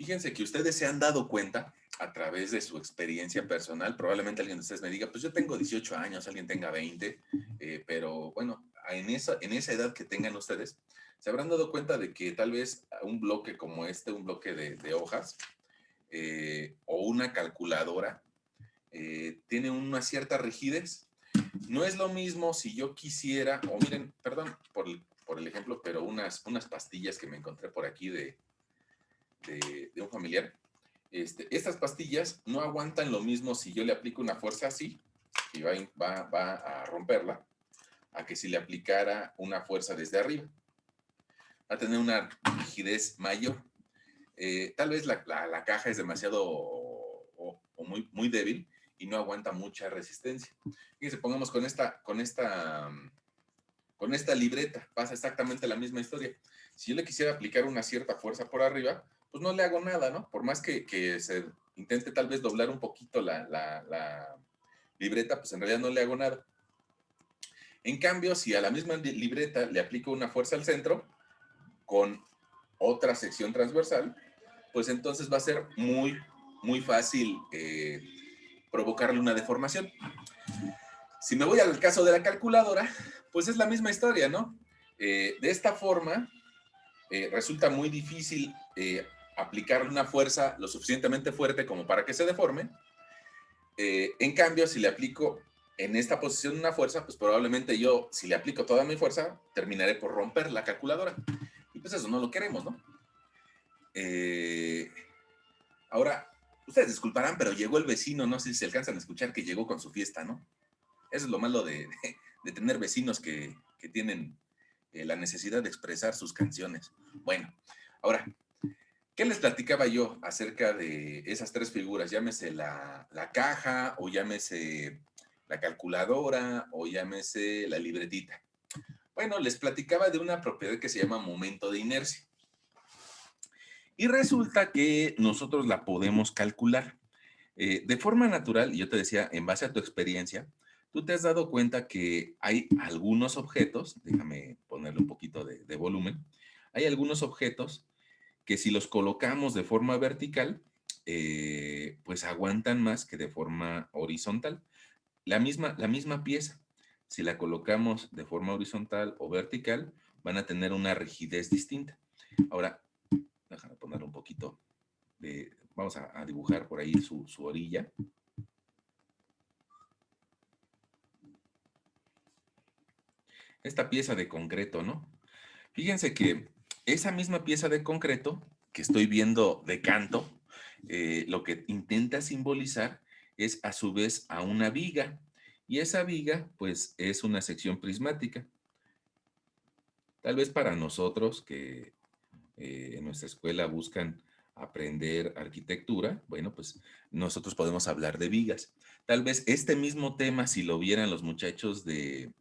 Fíjense que ustedes se han dado cuenta a través de su experiencia personal, probablemente alguien de ustedes me diga, pues yo tengo 18 años, alguien tenga 20, pero bueno, en esa edad que tengan ustedes, se habrán dado cuenta de que tal vez un bloque como este, un bloque de hojas o una calculadora, tiene una cierta rigidez. No es lo mismo si yo quisiera, o miren, perdón por el ejemplo, pero unas pastillas que me encontré por aquí de un familiar. Estas pastillas no aguantan lo mismo si yo le aplico una fuerza así, y va a romperla, a que si le aplicara una fuerza desde arriba. Va a tener una rigidez mayor. Tal vez la caja es demasiado o muy débil y no aguanta mucha resistencia. Fíjense, pongamos con esta libreta, pasa exactamente la misma historia. Si yo le quisiera aplicar una cierta fuerza por arriba, pues no le hago nada, ¿no? Por más que se intente tal vez doblar un poquito la libreta, pues en realidad no le hago nada. En cambio, si a la misma libreta le aplico una fuerza al centro con otra sección transversal, pues entonces va a ser muy fácil provocarle una deformación. Si me voy al caso de la calculadora, pues es la misma historia, ¿no? De esta forma, resulta muy difícil aplicar una fuerza lo suficientemente fuerte como para que se deforme. En cambio, si le aplico en esta posición una fuerza, pues probablemente yo, si le aplico toda mi fuerza, terminaré por romper la calculadora. Y pues eso no lo queremos, ¿no? Eh, Ahora, ustedes disculparán, pero llegó el vecino, no sé si se alcanzan a escuchar que llegó con su fiesta, ¿no? Eso es lo malo de tener vecinos que tienen la necesidad de expresar sus canciones. Bueno, ahora, ¿qué les platicaba yo acerca de esas tres figuras? Llámese la caja, o llámese la calculadora, o llámese la libretita. Bueno, les platicaba de una propiedad que se llama momento de inercia. Y resulta que nosotros la podemos calcular. De forma natural, y yo te decía, en base a tu experiencia, tú te has dado cuenta que hay algunos objetos, déjame ponerle un poquito de volumen, hay algunos objetos que si los colocamos de forma vertical, pues aguantan más que de forma horizontal. La misma pieza, si la colocamos de forma horizontal o vertical, van a tener una rigidez distinta. Ahora, déjame poner un poquito vamos a dibujar por ahí su orilla. Esta pieza de concreto, ¿no? Fíjense que esa misma pieza de concreto que estoy viendo de canto, lo que intenta simbolizar es a su vez a una viga. Y esa viga, pues, es una sección prismática. Tal vez para nosotros que en nuestra escuela buscan aprender arquitectura, bueno, pues nosotros podemos hablar de vigas. Tal vez este mismo tema, si lo vieran los muchachos de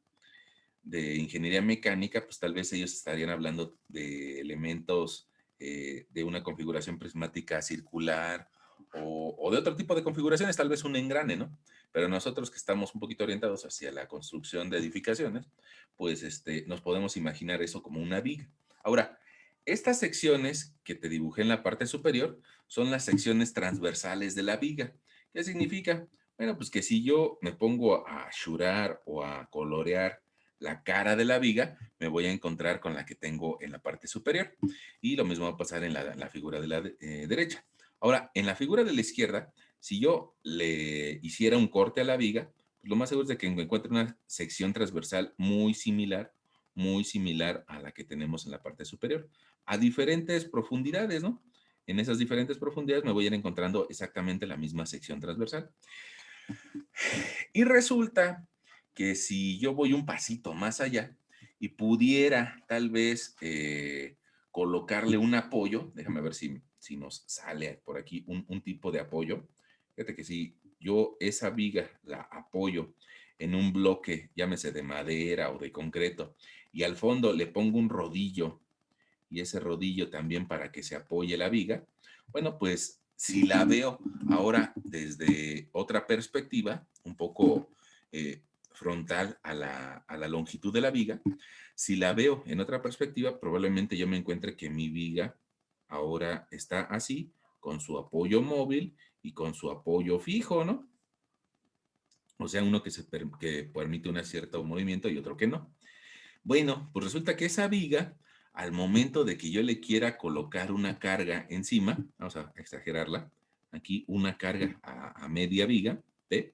ingeniería mecánica, pues tal vez ellos estarían hablando de elementos de una configuración prismática circular o de otro tipo de configuraciones, tal vez un engrane, ¿no? Pero nosotros que estamos un poquito orientados hacia la construcción de edificaciones, pues nos podemos imaginar eso como una viga. Ahora, estas secciones que te dibujé en la parte superior son las secciones transversales de la viga. ¿Qué significa? Bueno, pues que si yo me pongo a ashurar o a colorear la cara de la viga, me voy a encontrar con la que tengo en la parte superior. Y lo mismo va a pasar en la figura de la derecha. Ahora, en la figura de la izquierda, si yo le hiciera un corte a la viga, pues lo más seguro es de que me encuentre una sección transversal muy similar a la que tenemos en la parte superior, a diferentes profundidades, ¿no? En esas diferentes profundidades me voy a ir encontrando exactamente la misma sección transversal. Y resulta que si yo voy un pasito más allá y pudiera tal vez colocarle un apoyo, déjame ver si nos sale por aquí un tipo de apoyo. Fíjate que si yo esa viga la apoyo en un bloque, llámese de madera o de concreto, y al fondo le pongo un rodillo y ese rodillo también para que se apoye la viga, bueno, pues si la veo ahora desde otra perspectiva, un poco frontal a la longitud de la viga, si la veo en otra perspectiva, probablemente yo me encuentre que mi viga ahora está así, con su apoyo móvil y con su apoyo fijo, ¿no? O sea, uno que permite un cierto movimiento y otro que no. Bueno, pues resulta que esa viga, al momento de que yo le quiera colocar una carga encima, vamos a exagerarla, aquí una carga a media viga, ¿ve?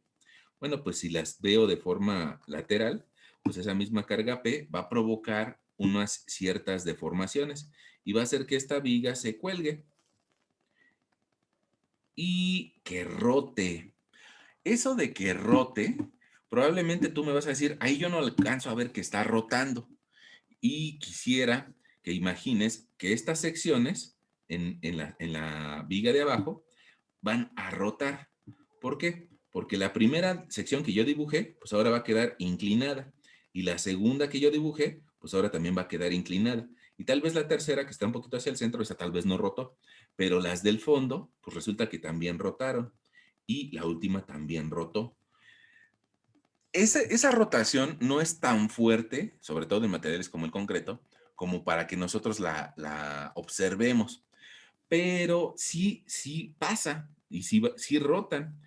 Bueno, pues si las veo de forma lateral, pues esa misma carga P va a provocar unas ciertas deformaciones y va a hacer que esta viga se cuelgue y que rote. Eso de que rote, probablemente tú me vas a decir, ahí yo no alcanzo a ver que está rotando. Y quisiera que imagines que estas secciones en la viga de abajo van a rotar. ¿Por qué? Porque la primera sección que yo dibujé, pues ahora va a quedar inclinada. Y la segunda que yo dibujé, pues ahora también va a quedar inclinada. Y tal vez la tercera, que está un poquito hacia el centro, esa tal vez no rotó. Pero las del fondo, pues resulta que también rotaron. Y la última también rotó. Esa rotación no es tan fuerte, sobre todo en materiales como el concreto, como para que nosotros la observemos, pero sí pasa y sí rotan.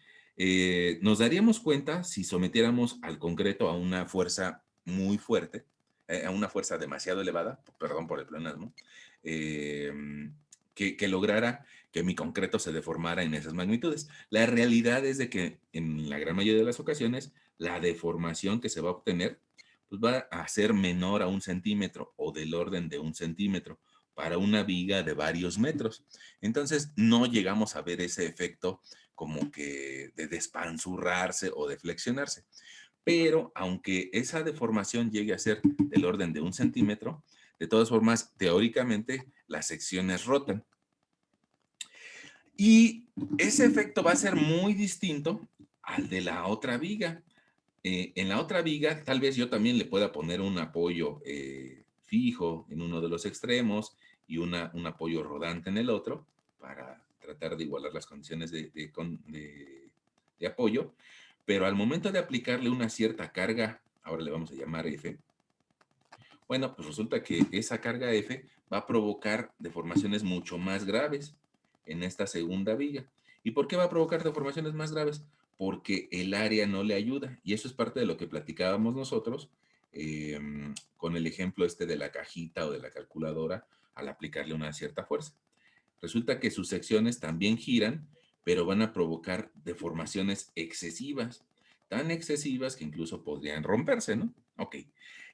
Nos daríamos cuenta si sometiéramos al concreto a una fuerza muy fuerte, a una fuerza demasiado elevada, perdón por el pleonasmo, que lograra que mi concreto se deformara en esas magnitudes. La realidad es de que en la gran mayoría de las ocasiones, la deformación que se va a obtener pues va a ser menor a 1 centímetro o del orden de 1 centímetro para una viga de varios metros. Entonces, no llegamos a ver ese efecto como que de despanzurrarse o de flexionarse. Pero aunque esa deformación llegue a ser del orden de 1 centímetro, de todas formas, teóricamente, las secciones rotan. Y ese efecto va a ser muy distinto al de la otra viga. En la otra viga, tal vez yo también le pueda poner un apoyo fijo en uno de los extremos y un apoyo rodante en el otro para tratar de igualar las condiciones de apoyo. Pero al momento de aplicarle una cierta carga, ahora le vamos a llamar F, bueno, pues resulta que esa carga F va a provocar deformaciones mucho más graves en esta segunda viga. ¿Y por qué va a provocar deformaciones más graves? Porque el área no le ayuda. Y eso es parte de lo que platicábamos nosotros con el ejemplo este de la cajita o de la calculadora al aplicarle una cierta fuerza. Resulta que sus secciones también giran, pero van a provocar deformaciones excesivas, tan excesivas que incluso podrían romperse, ¿no? Ok.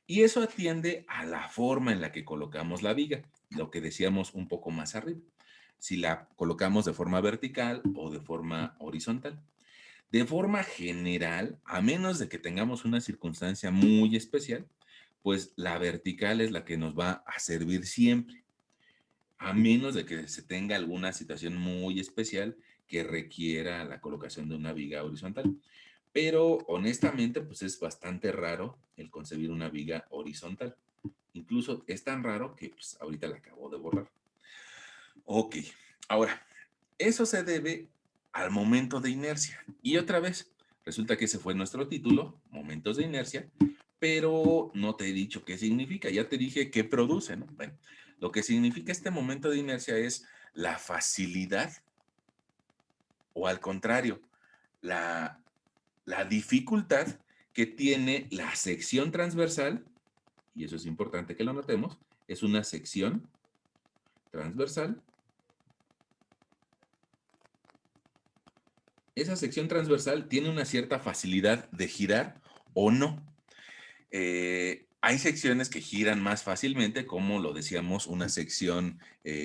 Y eso atiende a la forma en la que colocamos la viga, lo que decíamos un poco más arriba. Si la colocamos de forma vertical o de forma horizontal. De forma general, a menos de que tengamos una circunstancia muy especial, pues la vertical es la que nos va a servir siempre, a menos de que se tenga alguna situación muy especial que requiera la colocación de una viga horizontal. Pero honestamente, pues es bastante raro el concebir una viga horizontal. Incluso es tan raro que pues, ahorita la acabo de borrar. Ok, ahora, eso se debe al momento de inercia. Y otra vez, resulta que ese fue nuestro título, momentos de inercia, pero no te he dicho qué significa. Ya te dije qué produce, ¿no? Bueno, lo que significa este momento de inercia es la facilidad o al contrario, la, la dificultad que tiene la sección transversal, y eso es importante que lo notemos, es una sección transversal. Esa sección transversal tiene una cierta facilidad de girar o no. Hay secciones que giran más fácilmente, como lo decíamos, una sección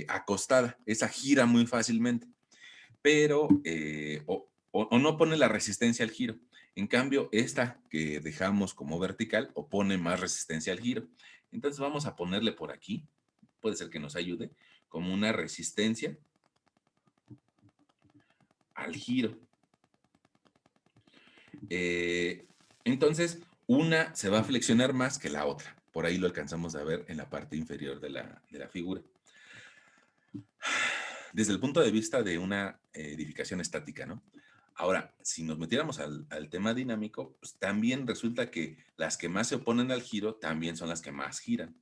acostada. Esa gira muy fácilmente, pero o no pone la resistencia al giro. En cambio, esta que dejamos como vertical opone más resistencia al giro. Entonces vamos a ponerle por aquí, puede ser que nos ayude, como una resistencia al giro. Eh, entonces, una se va a flexionar más que la otra. Por ahí lo alcanzamos a ver en la parte inferior de la figura. Desde el punto de vista de una edificación estática, ¿no? Ahora, si nos metiéramos al tema dinámico, pues también resulta que las que más se oponen al giro también son las que más giran.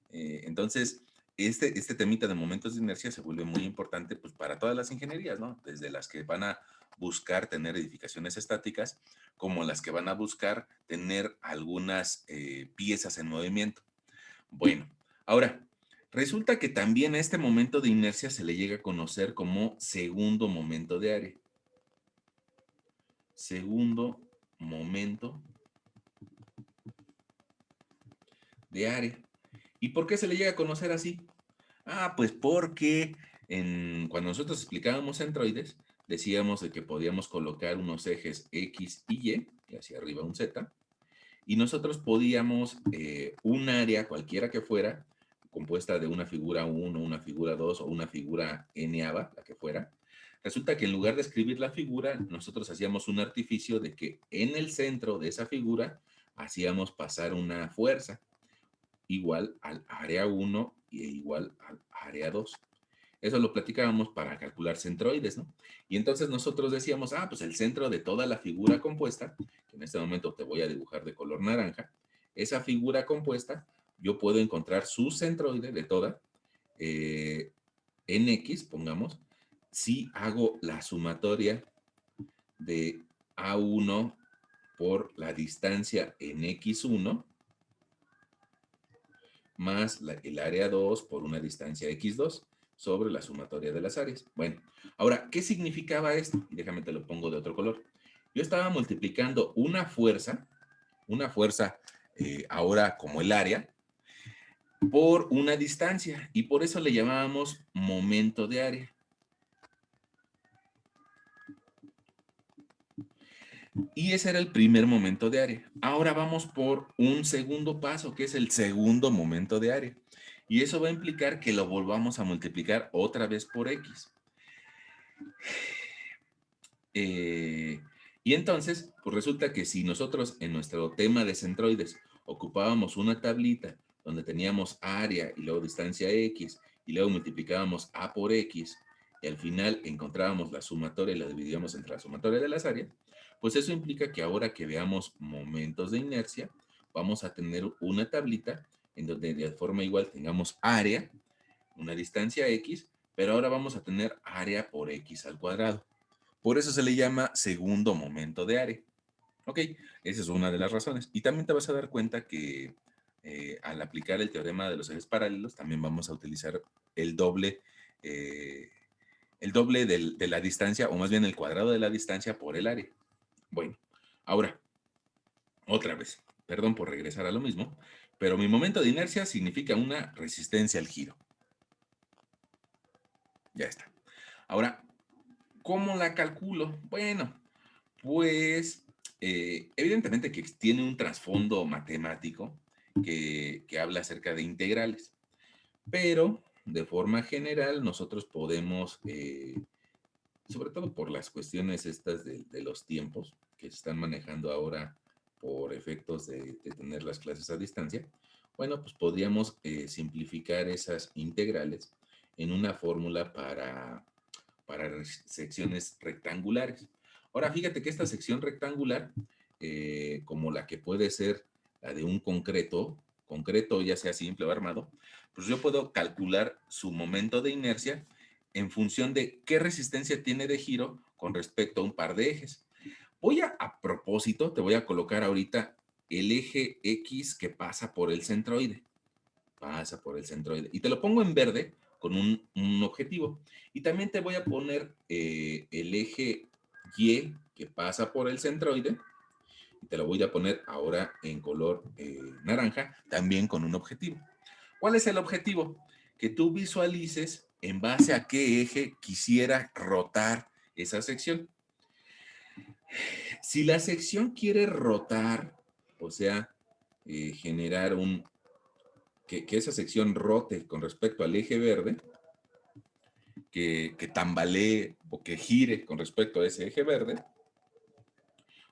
Entonces, este temita de momentos de inercia se vuelve muy importante pues, para todas las ingenierías, ¿no? Desde las que van a buscar tener edificaciones estáticas, como las que van a buscar tener algunas piezas en movimiento. Bueno, ahora, resulta que también a este momento de inercia se le llega a conocer como segundo momento de área. Segundo momento de área. ¿Y por qué se le llega a conocer así? Ah, pues porque cuando nosotros explicábamos centroides, decíamos de que podíamos colocar unos ejes X y Y hacia arriba un Z, y nosotros podíamos, un área cualquiera que fuera, compuesta de una figura 1, una figura 2 o una figura n-ava, la que fuera, resulta que en lugar de escribir la figura, nosotros hacíamos un artificio de que en el centro de esa figura hacíamos pasar una fuerza igual al área 1 e igual al área 2. Eso lo platicábamos para calcular centroides, ¿no? Y entonces nosotros decíamos, ah, pues el centro de toda la figura compuesta, que en este momento te voy a dibujar de color naranja, esa figura compuesta, yo puedo encontrar su centroide de toda, en X, pongamos, si hago la sumatoria de A1 por la distancia en X1 más el área 2 por una distancia x2 sobre la sumatoria de las áreas. Bueno, ahora, ¿qué significaba esto? Déjame te lo pongo de otro color. Yo estaba multiplicando una fuerza ahora como el área, por una distancia, y por eso le llamábamos momento de área. Y ese era el primer momento de área. Ahora vamos por un segundo paso, que es el segundo momento de área. Y eso va a implicar que lo volvamos a multiplicar otra vez por X. Eh, y entonces, pues resulta que si nosotros en nuestro tema de centroides ocupábamos una tablita donde teníamos área y luego distancia X y luego multiplicábamos A por X y al final encontrábamos la sumatoria y la dividíamos entre la sumatoria de las áreas, pues eso implica que ahora que veamos momentos de inercia, vamos a tener una tablita en donde de forma igual tengamos área, una distancia X, pero ahora vamos a tener área por X al cuadrado. Por eso se le llama segundo momento de área. Ok, esa es una de las razones. Y también te vas a dar cuenta que al aplicar el teorema de los ejes paralelos, también vamos a utilizar el doble, eh, de la distancia, o más bien el cuadrado de la distancia por el área. Bueno, ahora, otra vez, perdón por regresar a lo mismo, pero mi momento de inercia significa una resistencia al giro. Ya está. Ahora, ¿cómo la calculo? Bueno, pues evidentemente que tiene un trasfondo matemático que habla acerca de integrales, pero de forma general nosotros podemos, sobre todo por las cuestiones estas de los tiempos que se están manejando ahora por efectos de tener las clases a distancia, bueno, pues podríamos simplificar esas integrales en una fórmula para secciones rectangulares. Ahora, fíjate que esta sección rectangular, como la que puede ser la de un concreto ya sea simple o armado, pues yo puedo calcular su momento de inercia en función de qué resistencia tiene de giro con respecto a un par de ejes. A propósito, te voy a colocar ahorita el eje X que pasa por el centroide. Pasa por el centroide. Y te lo pongo en verde con un objetivo. Y también te voy a poner el eje Y que pasa por el centroide. Y te lo voy a poner ahora en color naranja, también con un objetivo. ¿Cuál es el objetivo? Que tú visualices en base a qué eje quisiera rotar esa sección. Si la sección quiere rotar, o sea, generar que esa sección rote con respecto al eje verde, que tambalee o que gire con respecto a ese eje verde,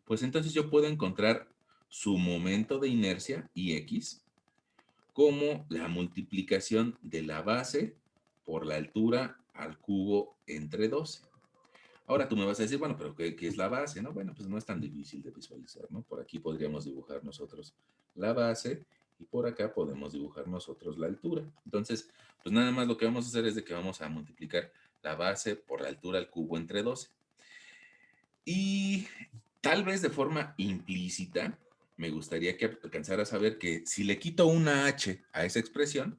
pues entonces yo puedo encontrar su momento de inercia, Ix, como la multiplicación de la base por la altura al cubo entre 12. Ahora tú me vas a decir, bueno, pero ¿qué es la base? ¿No? Bueno, pues no es tan difícil de visualizar, ¿no? Por aquí podríamos dibujar nosotros la base Y por acá podemos dibujar nosotros la altura. Entonces, pues nada más lo que vamos a hacer es de que vamos a multiplicar la base por la altura al cubo entre 12. Y tal vez de forma implícita, me gustaría que alcanzaras a ver que si le quito una h a esa expresión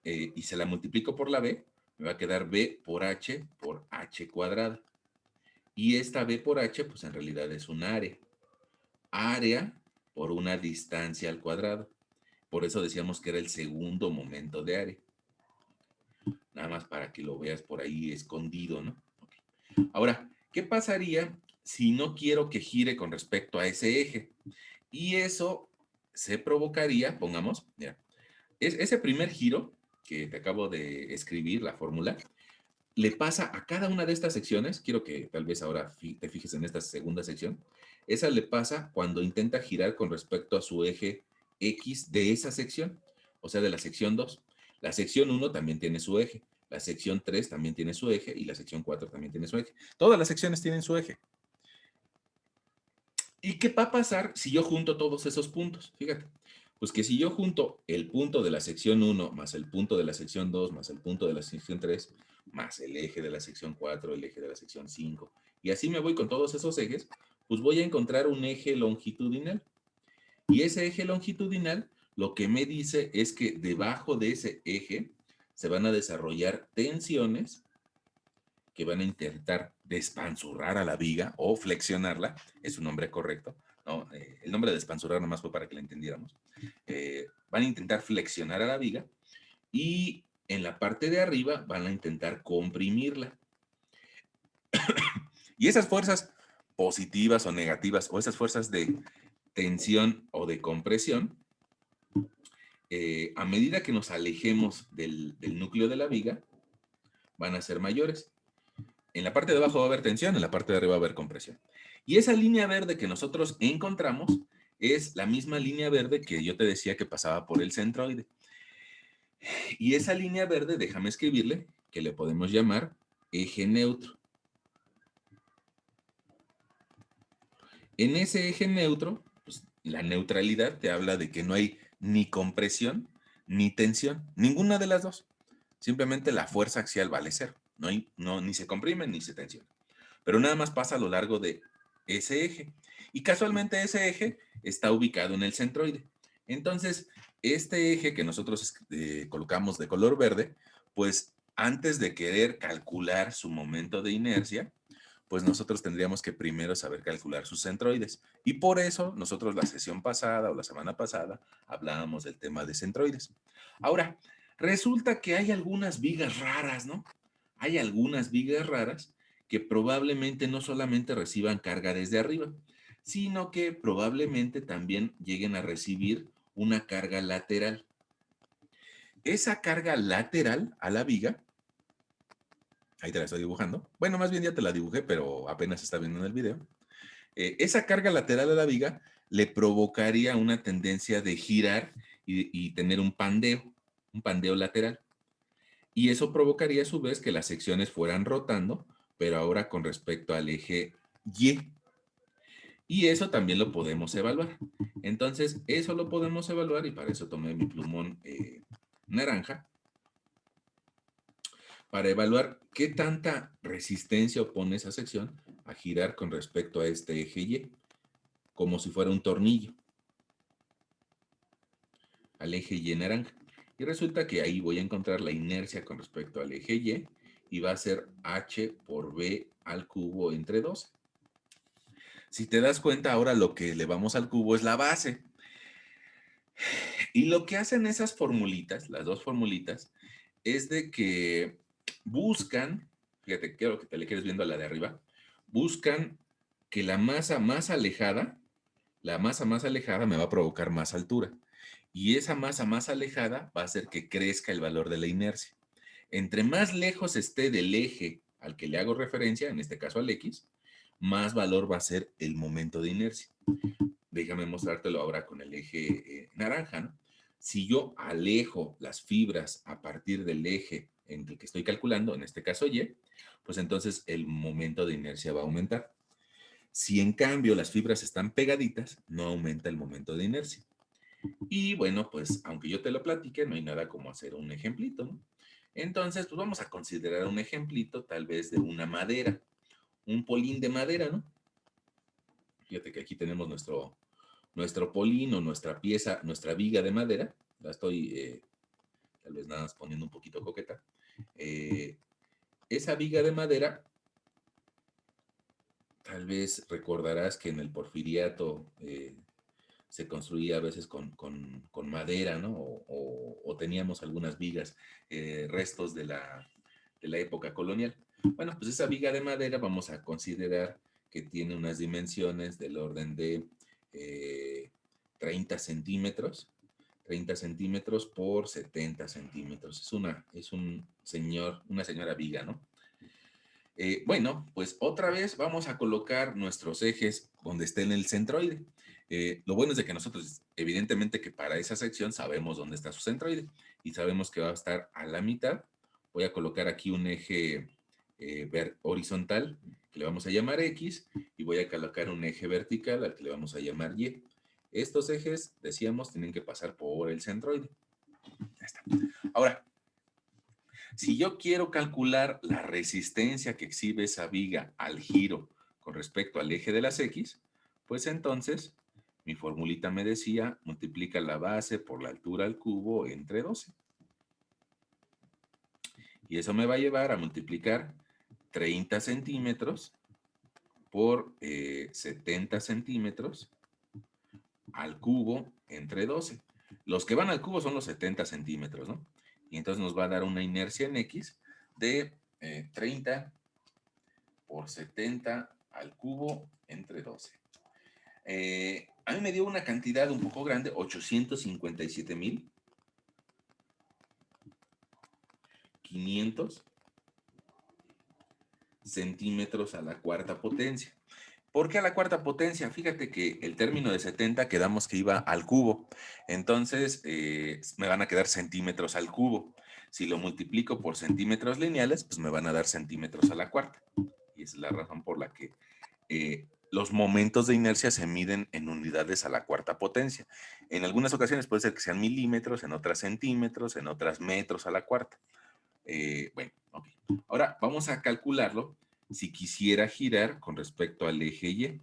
y se la multiplico por la b, me va a quedar b por h cuadrada. Y esta b por h, pues en realidad es un área. Área por una distancia al cuadrado. Por eso decíamos que era el segundo momento de área. Nada más para que lo veas por ahí escondido, ¿no? Okay. Ahora, ¿qué pasaría si no quiero que gire con respecto a ese eje? Y eso se provocaría, pongamos, mira, ese primer giro que te acabo de escribir, la fórmula, le pasa a cada una de estas secciones, quiero que tal vez ahora te fijes en esta segunda sección, esa le pasa cuando intenta girar con respecto a su eje X de esa sección, o sea, de la sección 2. La sección 1 también tiene su eje, la sección 3 también tiene su eje y la sección 4 también tiene su eje. Todas las secciones tienen su eje. ¿Y qué va a pasar si yo junto todos esos puntos? Fíjate, pues que si yo junto el punto de la sección 1 más el punto de la sección 2 más el punto de la sección 3 más el eje de la sección 4, el eje de la sección 5, y así me voy con todos esos ejes, pues voy a encontrar un eje longitudinal. Y ese eje longitudinal lo que me dice es que debajo de ese eje se van a desarrollar tensiones que van a intentar despanzurrar a la viga o flexionarla, es un nombre correcto, ¿no? El nombre de despanzurrar nomás fue para que la entendiéramos. Van a intentar flexionar a la viga y en la parte de arriba van a intentar comprimirla. Y esas fuerzas positivas o negativas, o esas fuerzas de tensión o de compresión, a medida que nos alejemos del núcleo de la viga, van a ser mayores. En la parte de abajo va a haber tensión, en la parte de arriba va a haber compresión. Y esa línea verde que nosotros encontramos es la misma línea verde que yo te decía que pasaba por el centroide. Y esa línea verde, déjame escribirle, que le podemos llamar eje neutro. En ese eje neutro, pues, la neutralidad te habla de que no hay ni compresión ni tensión, ninguna de las dos. Simplemente la fuerza axial vale cero. Ni se comprime ni se tensiona. Pero nada más pasa a lo largo de ese eje. Y casualmente ese eje está ubicado en el centroide. Entonces, este eje que nosotros colocamos de color verde, pues antes de querer calcular su momento de inercia, pues nosotros tendríamos que primero saber calcular sus centroides. Y por eso nosotros la sesión pasada o la semana pasada hablábamos del tema de centroides. Ahora, resulta que hay algunas vigas raras, ¿no? Hay algunas vigas raras que probablemente no solamente reciban carga desde arriba, sino que probablemente también lleguen a recibir una carga lateral. Esa carga lateral a la viga, ahí te la estoy dibujando. Bueno, más bien ya te la dibujé, pero apenas está viendo en el video. Esa carga lateral a la viga le provocaría una tendencia de girar y tener un pandeo lateral. Y eso provocaría a su vez que las secciones fueran rotando, pero ahora con respecto al eje Y. Y eso también lo podemos evaluar. Entonces, eso lo podemos evaluar y para eso tomé mi plumón naranja, para evaluar qué tanta resistencia opone esa sección a girar con respecto a este eje Y, como si fuera un tornillo, al eje Y naranja. Y resulta que ahí voy a encontrar la inercia con respecto al eje y va a ser h por b al cubo entre 2. Si te das cuenta, ahora lo que le vamos al cubo es la base. Y lo que hacen esas formulitas, las dos formulitas, es de que buscan, fíjate, quiero que te le quedes viendo a la de arriba, buscan que la masa más alejada me va a provocar más altura. Y esa masa más alejada va a hacer que crezca el valor de la inercia. Entre más lejos esté del eje al que le hago referencia, en este caso al X, más valor va a ser el momento de inercia. Déjame mostrártelo ahora con el eje naranja, ¿no? Si yo alejo las fibras a partir del eje en el que estoy calculando, en este caso Y, pues entonces el momento de inercia va a aumentar. Si en cambio las fibras están pegaditas, no aumenta el momento de inercia. Y bueno, pues aunque yo te lo platique, no hay nada como hacer un ejemplito, ¿no? Entonces, pues vamos a considerar un ejemplito tal vez de una madera, un polín de madera, ¿no? Fíjate que aquí tenemos nuestro polín o nuestra pieza, nuestra viga de madera. La estoy tal vez nada más poniendo un poquito coqueta. Eh, Esa viga de madera, tal vez recordarás que en el porfiriato se construía a veces con madera, ¿no? O teníamos algunas vigas, restos de la época colonial. Bueno, pues esa viga de madera vamos a considerar que tiene unas dimensiones del orden de eh, 30 centímetros, 30 centímetros por 70 centímetros. Una señora viga, ¿no? Bueno, pues otra vez vamos a colocar nuestros ejes donde esté en el centroide. Lo bueno es de que nosotros, evidentemente que para esa sección sabemos dónde está su centroide y sabemos que va a estar a la mitad. Voy a colocar aquí un eje horizontal que le vamos a llamar X y voy a colocar un eje vertical al que le vamos a llamar Y. Estos ejes, decíamos, tienen que pasar por el centroide. Ya está. Ahora, si yo quiero calcular la resistencia que exhibe esa viga al giro con respecto al eje de las X, pues entonces mi formulita me decía, multiplica la base por la altura al cubo entre 12. Y eso me va a llevar a multiplicar 30 centímetros por 70 centímetros al cubo entre 12. Los que van al cubo son los 70 centímetros, ¿no? Y entonces nos va a dar una inercia en X de 30 por 70 al cubo entre 12. A mí me dio una cantidad un poco grande, 857,500 centímetros a la cuarta potencia. ¿Por qué a la cuarta potencia? Fíjate que el término de 70 quedamos que iba al cubo. Entonces, me van a quedar centímetros al cubo. Si lo multiplico por centímetros lineales, pues me van a dar centímetros a la cuarta. Y esa es la razón por la que los momentos de inercia se miden en unidades a la cuarta potencia. En algunas ocasiones puede ser que sean milímetros, en otras centímetros, en otras metros a la cuarta. Bueno, ok. Ahora vamos a calcularlo si quisiera girar con respecto al eje Y.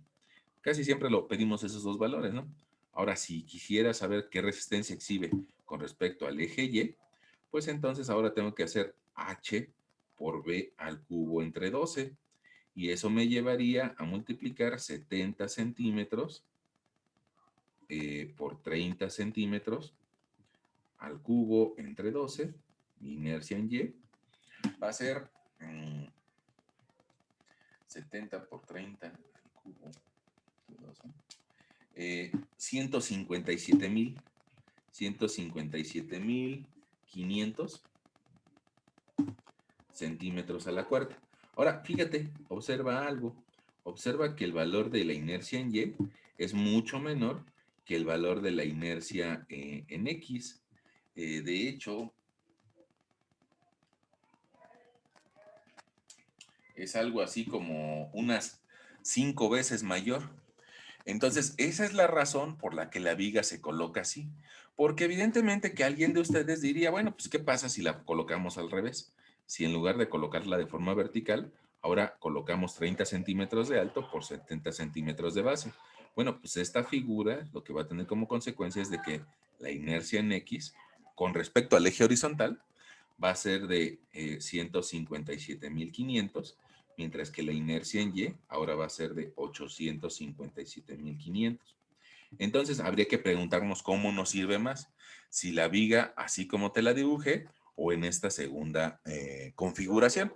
Casi siempre lo pedimos esos dos valores, ¿no? Ahora, si quisiera saber qué resistencia exhibe con respecto al eje Y, pues entonces ahora tengo que hacer H por B al cubo entre 12. Y eso me llevaría a multiplicar 70 centímetros por 30 centímetros al cubo entre 12. Mi inercia en Y va a ser 70 por 30 al cubo entre 12. 157,500 centímetros a la cuarta. Ahora, fíjate, observa algo. Observa que el valor de la inercia en Y es mucho menor que el valor de la inercia en X. De hecho, es algo así como unas 5 veces mayor. Entonces, esa es la razón por la que la viga se coloca así. Porque evidentemente que alguien de ustedes diría, bueno, pues ¿qué pasa si la colocamos al revés? Si en lugar de colocarla de forma vertical, ahora colocamos 30 centímetros de alto por 70 centímetros de base. Bueno, pues esta figura lo que va a tener como consecuencia es de que la inercia en X con respecto al eje horizontal va a ser de 157,500, mientras que la inercia en Y ahora va a ser de 857,500. Entonces, habría que preguntarnos cómo nos sirve más, si la viga así como te la dibujé o en esta segunda configuración.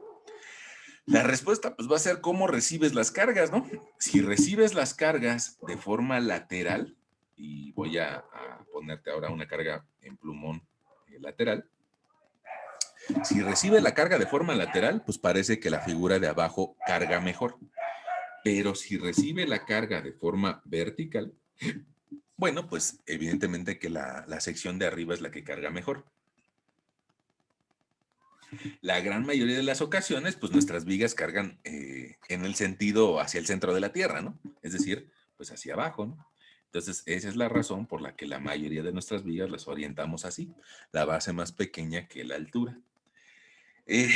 La respuesta pues va a ser cómo recibes las cargas, ¿no? Si recibes las cargas de forma lateral, y voy a ponerte ahora una carga en plumón lateral, si recibe la carga de forma lateral, pues parece que la figura de abajo carga mejor. Pero si recibe la carga de forma vertical, bueno, pues evidentemente que la sección de arriba es la que carga mejor. La gran mayoría de las ocasiones, pues nuestras vigas cargan en el sentido hacia el centro de la Tierra, ¿no? Es decir, pues hacia abajo, ¿no? Entonces, esa es la razón por la que la mayoría de nuestras vigas las orientamos así, la base más pequeña que la altura. Eh,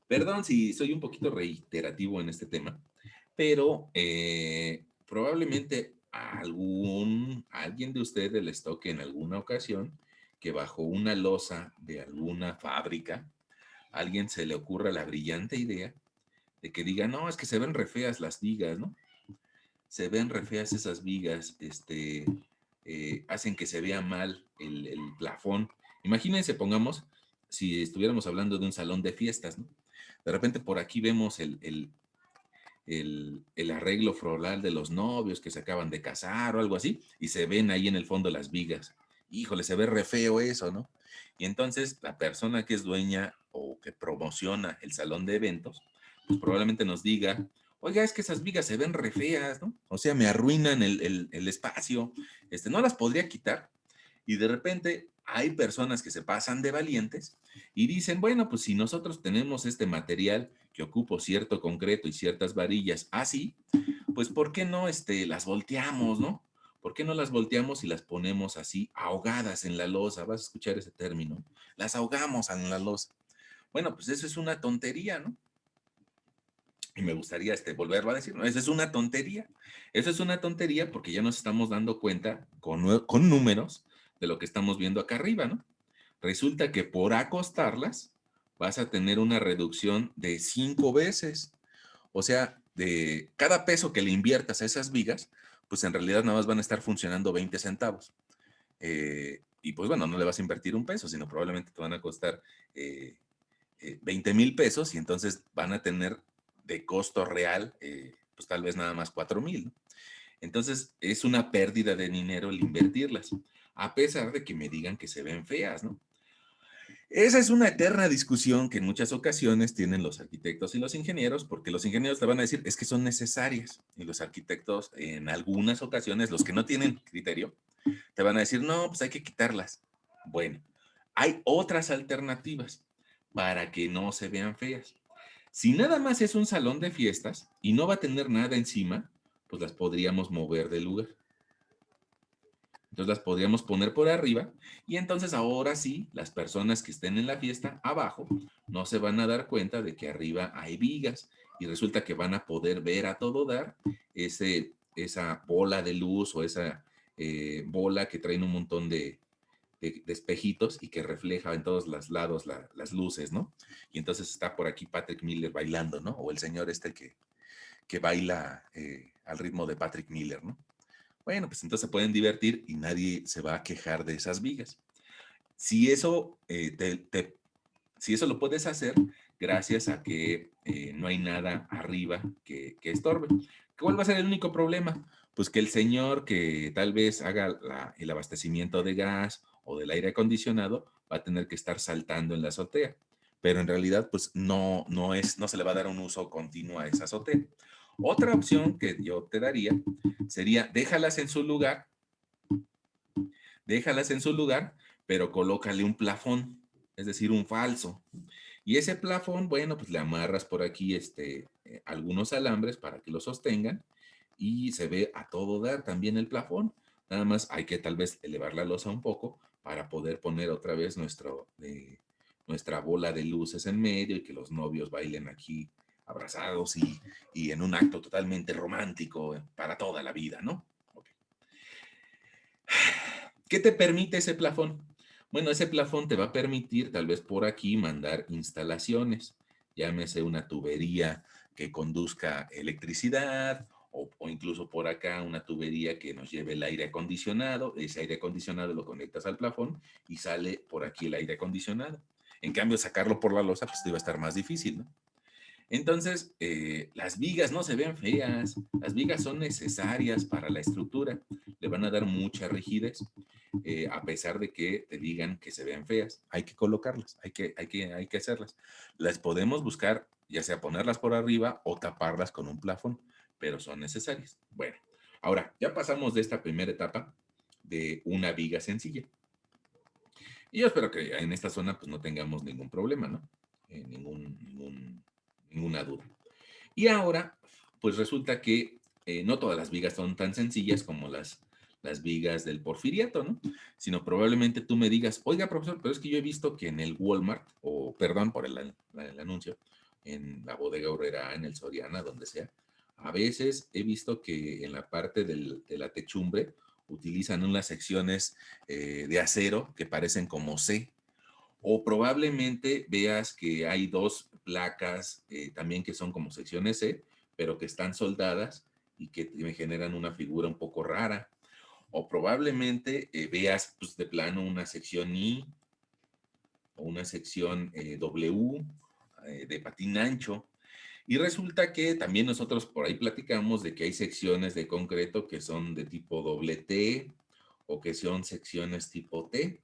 Perdón si soy un poquito reiterativo en este tema, pero probablemente a alguien de ustedes les toque en alguna ocasión que bajo una losa de alguna fábrica, a alguien se le ocurra la brillante idea de que diga, no, es que se ven re feas las vigas, ¿no? Se ven re feas esas vigas, hacen que se vea mal el plafón. Imagínense, pongamos, si estuviéramos hablando de un salón de fiestas, ¿no? De repente por aquí vemos el arreglo floral de los novios que se acaban de casar o algo así, y se ven ahí en el fondo las vigas. Híjole, se ve re feo eso, ¿no? Y entonces la persona que es dueña o que promociona el salón de eventos, pues probablemente nos diga, oiga, es que esas vigas se ven re feas, ¿no? O sea, me arruinan el espacio, no las podría quitar. Y de repente hay personas que se pasan de valientes y dicen, bueno, pues si nosotros tenemos este material que ocupa cierto concreto y ciertas varillas así, pues ¿por qué no las volteamos, no? ¿Por qué no las volteamos y las ponemos así, ahogadas en la losa? Vas a escuchar ese término. Las ahogamos en la losa. Bueno, pues eso es una tontería, ¿no? Y me gustaría volverlo a decir, ¿no? Eso es una tontería. Eso es una tontería porque ya nos estamos dando cuenta con números de lo que estamos viendo acá arriba, ¿no? Resulta que por acostarlas vas a tener una reducción de 5 veces. O sea, de cada peso que le inviertas a esas vigas, pues en realidad nada más van a estar funcionando 20 centavos. Y pues bueno, no le vas a invertir un peso, sino probablemente te van a costar 20,000 pesos y entonces van a tener de costo real, pues tal vez nada más 4,000, ¿no? Entonces es una pérdida de dinero el invertirlas, a pesar de que me digan que se ven feas, ¿no? Esa es una eterna discusión que en muchas ocasiones tienen los arquitectos y los ingenieros, porque los ingenieros te van a decir es que son necesarias y los arquitectos en algunas ocasiones, los que no tienen criterio, te van a decir no, pues hay que quitarlas. Bueno, hay otras alternativas para que no se vean feas. Si nada más es un salón de fiestas y no va a tener nada encima, pues las podríamos mover del lugar. Entonces las podríamos poner por arriba y entonces ahora sí, las personas que estén en la fiesta abajo no se van a dar cuenta de que arriba hay vigas y resulta que van a poder ver a todo dar esa bola de luz o esa bola que traen un montón de espejitos y que refleja en todos los lados las luces, ¿no? Y entonces está por aquí Patrick Miller bailando, ¿no? O el señor que baila al ritmo de Patrick Miller, ¿no? Bueno, pues entonces se pueden divertir y nadie se va a quejar de esas vigas. Si eso, si eso lo puedes hacer gracias a que no hay nada arriba que estorbe. ¿Cuál va a ser el único problema? Pues que el señor que tal vez haga el abastecimiento de gas o del aire acondicionado va a tener que estar saltando en la azotea. Pero en realidad, pues no se le va a dar un uso continuo a esa azotea. Otra opción que yo te daría sería déjalas en su lugar, pero colócale un plafón, es decir, un falso. Y ese plafón, bueno, pues le amarras por aquí algunos alambres para que lo sostengan y se ve a todo dar también el plafón. Nada más hay que tal vez elevar la losa un poco para poder poner otra vez nuestra bola de luces en medio y que los novios bailen aquí abrazados y en un acto totalmente romántico para toda la vida, ¿no? Ok. ¿Qué te permite ese plafón? Bueno, ese plafón te va a permitir tal vez por aquí mandar instalaciones, llámese una tubería que conduzca electricidad o incluso por acá una tubería que nos lleve el aire acondicionado. Ese aire acondicionado lo conectas al plafón y sale por aquí el aire acondicionado. En cambio, sacarlo por la losa, pues te va a estar más difícil, ¿no? Entonces, las vigas no se ven feas, las vigas son necesarias para la estructura, le van a dar mucha rigidez, a pesar de que te digan que se ven feas, hay que colocarlas, hay que hacerlas. Las podemos buscar, ya sea ponerlas por arriba o taparlas con un plafón, pero son necesarias. Bueno, ahora ya pasamos de esta primera etapa de una viga sencilla. Y yo espero que en esta zona pues no tengamos ningún problema, ¿no? Ninguna duda. Y ahora, pues resulta que no todas las vigas son tan sencillas como las vigas del porfiriato, ¿no? Sino probablemente tú me digas, oiga, profesor, pero es que yo he visto que en el Walmart, o perdón por el anuncio, en la Bodega Aurrerá, en el Soriana, donde sea, a veces he visto que en la parte de la techumbre utilizan unas secciones de acero que parecen como C, o probablemente veas que hay dos placas también que son como secciones C, pero que están soldadas y que me generan una figura un poco rara. O probablemente veas pues, de plano una sección I o una sección W de patín ancho. Y resulta que también nosotros por ahí platicamos de que hay secciones de concreto que son de tipo doble T o que son secciones tipo T.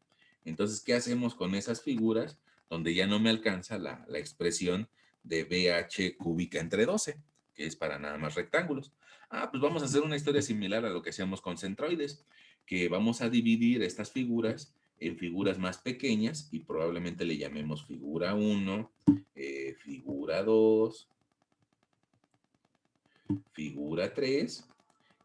Entonces, ¿qué hacemos con esas figuras donde ya no me alcanza la expresión de BH cúbica entre 12, que es para nada más rectángulos? Ah, pues vamos a hacer una historia similar a lo que hacíamos con centroides, que vamos a dividir estas figuras en figuras más pequeñas y probablemente le llamemos figura 1, figura 2, figura 3,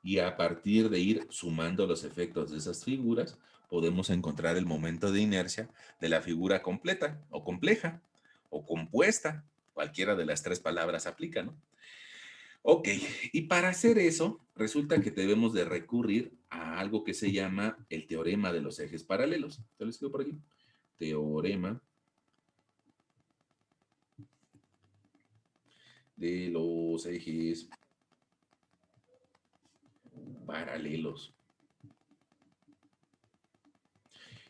y a partir de ir sumando los efectos de esas figuras, podemos encontrar el momento de inercia de la figura completa o compleja o compuesta. Cualquiera de las tres palabras aplica, ¿no? Ok, y para hacer eso, resulta que debemos de recurrir a algo que se llama el teorema de los ejes paralelos. Te lo escribo por aquí. Teorema de los ejes paralelos.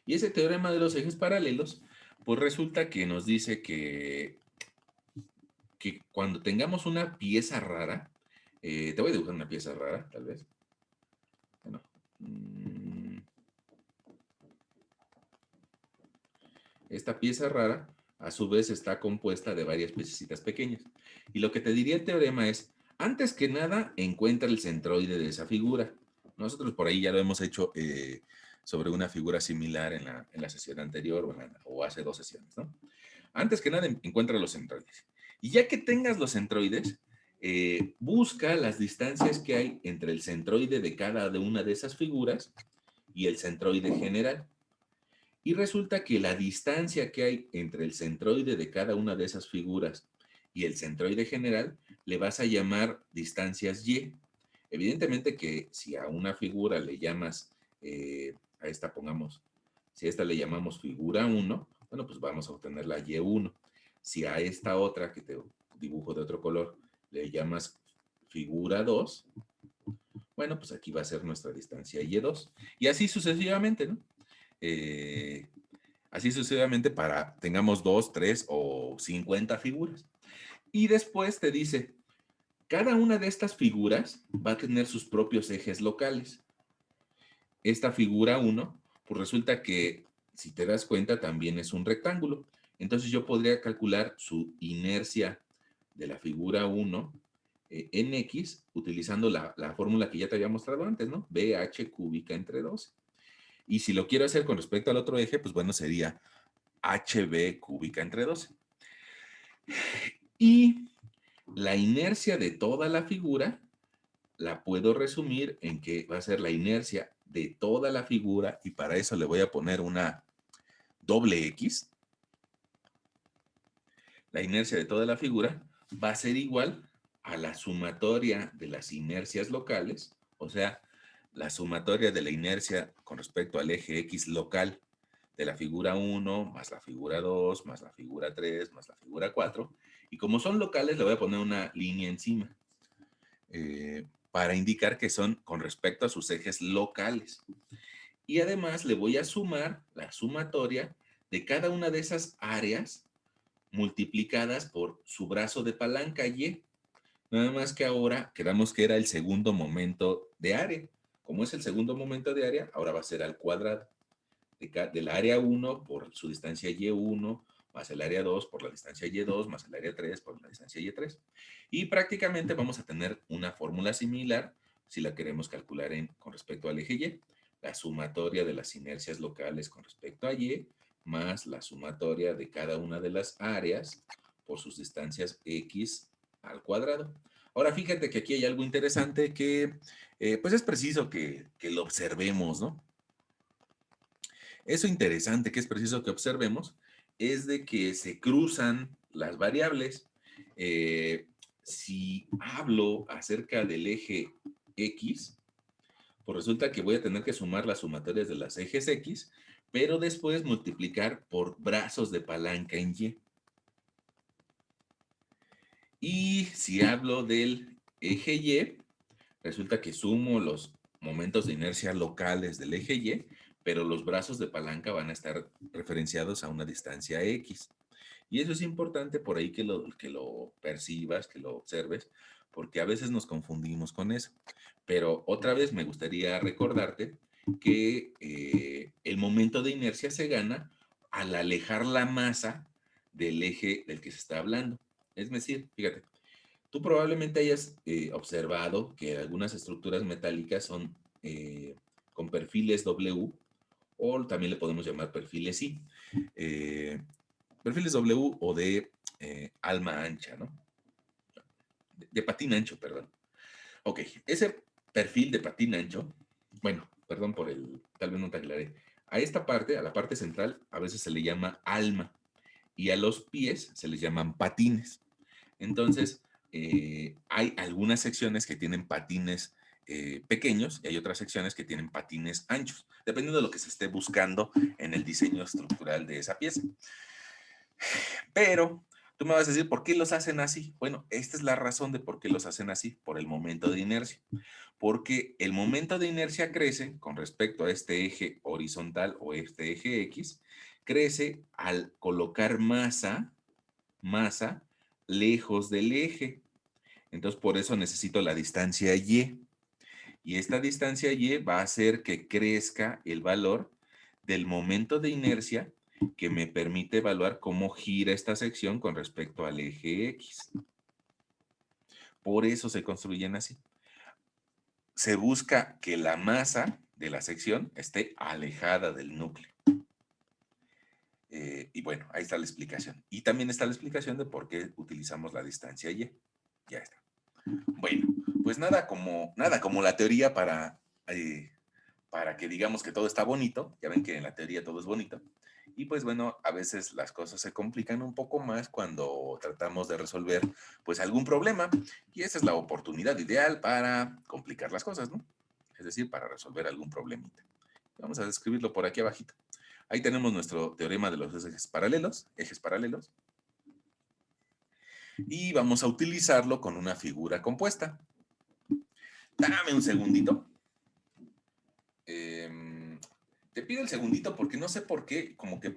Y ese teorema de los ejes paralelos, pues resulta que nos dice que cuando tengamos una pieza rara, te voy a dibujar una pieza rara, tal vez. Bueno, esta pieza rara, a su vez, está compuesta de varias piececitas pequeñas. Y lo que te diría el teorema es, antes que nada, encuentra el centroide de esa figura. Nosotros por ahí ya lo hemos hecho sobre una figura similar en la sesión anterior o hace dos sesiones, ¿no? Antes que nada, encuentra los centroides. Y ya que tengas los centroides, busca las distancias que hay entre el centroide de cada una de esas figuras y el centroide general. Y resulta que la distancia que hay entre el centroide de cada una de esas figuras y el centroide general le vas a llamar distancias Y. Evidentemente que si a una figura le llamas, a esta pongamos, si a esta le llamamos figura 1, bueno, pues vamos a obtener la Y1. Si a esta otra que te dibujo de otro color le llamas figura 2, bueno, pues aquí va a ser nuestra distancia Y2. Y así sucesivamente, ¿no? Eh, Así sucesivamente para tengamos 2, 3 o 50 figuras. Y después te dice, cada una de estas figuras va a tener sus propios ejes locales. Esta figura 1, pues resulta que, si te das cuenta, también es un rectángulo. Entonces yo podría calcular su inercia de la figura 1 en X utilizando la fórmula que ya te había mostrado antes, ¿no? BH cúbica entre 12. Y si lo quiero hacer con respecto al otro eje, pues bueno, sería HB cúbica entre 12. Y la inercia de toda la figura la puedo resumir en que va a ser la inercia de toda la figura y para eso le voy a poner una doble X. La inercia de toda la figura va a ser igual a la sumatoria de las inercias locales, o sea, la sumatoria de la inercia con respecto al eje X local de la figura 1, más la figura 2, más la figura 3, más la figura 4. Y como son locales, le voy a poner una línea encima para indicar que son con respecto a sus ejes locales. Y además le voy a sumar la sumatoria de cada una de esas áreas multiplicadas por su brazo de palanca Y. Nada más que ahora quedamos que era el segundo momento de área. Como es el segundo momento de área, ahora va a ser al cuadrado del área 1 por su distancia Y1, más el área 2 por la distancia Y2, más el área 3 por la distancia Y3. Y prácticamente vamos a tener una fórmula similar si la queremos calcular con respecto al eje Y. La sumatoria de las inercias locales con respecto a Y, más la sumatoria de cada una de las áreas por sus distancias X al cuadrado. Ahora, fíjate que aquí hay algo interesante que, pues es preciso que lo observemos, ¿no? Eso interesante que es preciso que observemos es de que se cruzan las variables. Eh, si hablo acerca del eje X, pues resulta que voy a tener que sumar las sumatorias de las ejes X, pero después multiplicar por brazos de palanca en Y. Y si hablo del eje Y, resulta que sumo los momentos de inercia locales del eje Y, pero los brazos de palanca van a estar referenciados a una distancia X. Y eso es importante por ahí que lo percibas, que lo observes, porque a veces nos confundimos con eso. Pero otra vez me gustaría recordarte que el momento de inercia se gana al alejar la masa del eje del que se está hablando. Es decir, fíjate, tú probablemente hayas observado que algunas estructuras metálicas son con perfiles W o también le podemos llamar perfiles I. Eh, perfiles W o de alma ancha, ¿no? De patín ancho, perdón. Ok, ese perfil de patín ancho, bueno, perdón por tal vez no te aclaré. A esta parte, a la parte central, a veces se le llama alma y a los pies se les llaman patines. Entonces, hay algunas secciones que tienen patines pequeños y hay otras secciones que tienen patines anchos, dependiendo de lo que se esté buscando en el diseño estructural de esa pieza. Pero tú me vas a decir, ¿por qué los hacen así? Bueno, esta es la razón de por qué los hacen así, por el momento de inercia. Porque el momento de inercia crece con respecto a este eje horizontal o este eje X, crece al colocar masa lejos del eje. Entonces, por eso necesito la distancia Y. Y esta distancia Y va a hacer que crezca el valor del momento de inercia que me permite evaluar cómo gira esta sección con respecto al eje X. Por eso se construyen así. Se busca que la masa de la sección esté alejada del núcleo. Y bueno, ahí está la explicación. Y también está la explicación de por qué utilizamos la distancia Y. Ya está. Bueno, pues nada como la teoría para que digamos que todo está bonito. Ya ven que en la teoría todo es bonito. Y pues bueno, a veces las cosas se complican un poco más cuando tratamos de resolver pues algún problema. Y esa es la oportunidad ideal para complicar las cosas, ¿no? Es decir, para resolver algún problemita. Vamos a describirlo por aquí abajito. Ahí tenemos nuestro teorema de los ejes paralelos, y vamos a utilizarlo con una figura compuesta. Dame un segundito. Te pido el segundito porque no sé por qué, como que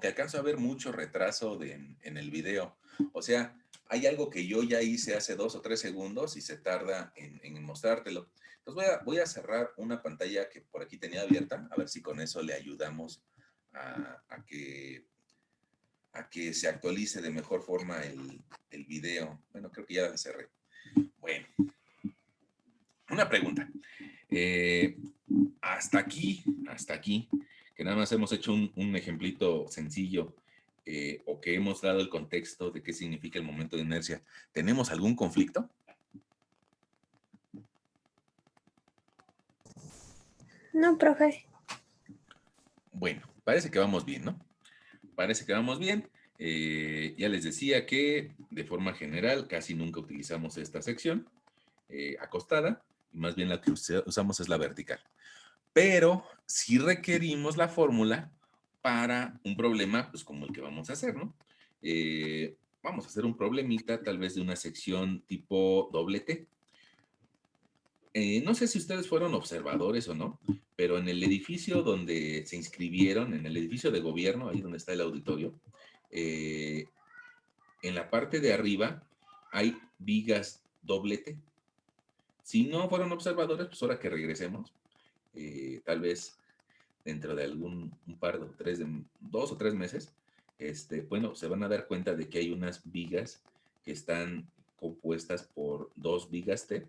alcanzo a ver mucho retraso en el video. O sea, hay algo que yo ya hice hace 2 o 3 segundos y se tarda en mostrártelo. Entonces voy a cerrar una pantalla que por aquí tenía abierta, a ver si con eso le ayudamos a que se actualice de mejor forma el video. Bueno, creo que ya la cerré. Bueno, una pregunta. Eh, hasta aquí, que nada más hemos hecho un ejemplito sencillo, o que hemos dado el contexto de qué significa el momento de inercia. ¿Tenemos algún conflicto? No, profe. Bueno, parece que vamos bien, ¿no? Parece que vamos bien. Ya les decía que de forma general casi nunca utilizamos esta sección acostada, y más bien la que usamos es la vertical. Pero sí requerimos la fórmula para un problema, pues como el que vamos a hacer, ¿no? Vamos a hacer un problemita tal vez de una sección tipo doble T. No sé si ustedes fueron observadores o no, pero en el edificio donde se inscribieron, en el edificio de gobierno, ahí donde está el auditorio, eh, en la parte de arriba hay vigas doble T. Si no fueron observadores, pues ahora que regresemos, tal vez dentro de un par de 2 o 3 meses, bueno, se van a dar cuenta de que hay unas vigas que están compuestas por dos vigas T,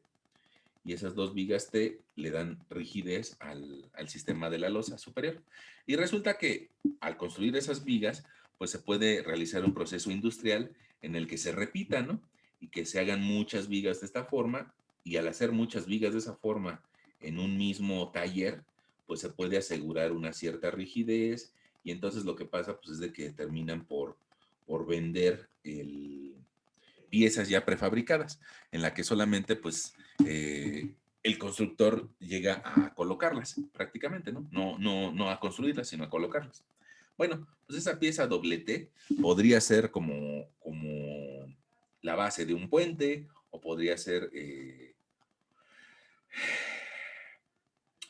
y esas dos vigas T le dan rigidez al sistema de la losa superior. Y resulta que al construir esas vigas, pues se puede realizar un proceso industrial en el que se repita, ¿no? y que se hagan muchas vigas de esta forma, y al hacer muchas vigas de esa forma en un mismo taller, pues se puede asegurar una cierta rigidez, y entonces lo que pasa pues es de que terminan por vender piezas ya prefabricadas, en la que solamente pues el constructor llega a colocarlas prácticamente, ¿no? No a construirlas, sino a colocarlas. Bueno, pues esa pieza doblete podría ser como la base de un puente, o podría ser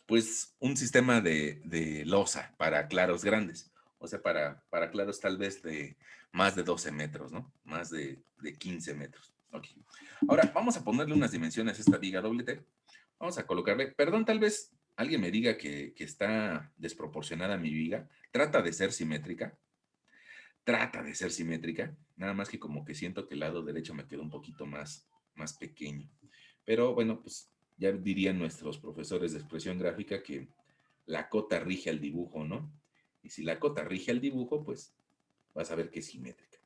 pues un sistema de losa para claros grandes, o sea, para claros tal vez de más de 12 metros, ¿no? Más de 15 metros. Ok. Ahora, vamos a ponerle unas dimensiones a esta viga doble T. Vamos a colocarle, perdón, tal vez alguien me diga que está desproporcionada mi viga. Trata de ser simétrica, nada más que como que siento que el lado derecho me quedó un poquito más pequeño. Pero bueno, pues ya dirían nuestros profesores de expresión gráfica que la cota rige al dibujo, ¿no? Y si la cota rige al dibujo, pues vas a ver que es simétrica.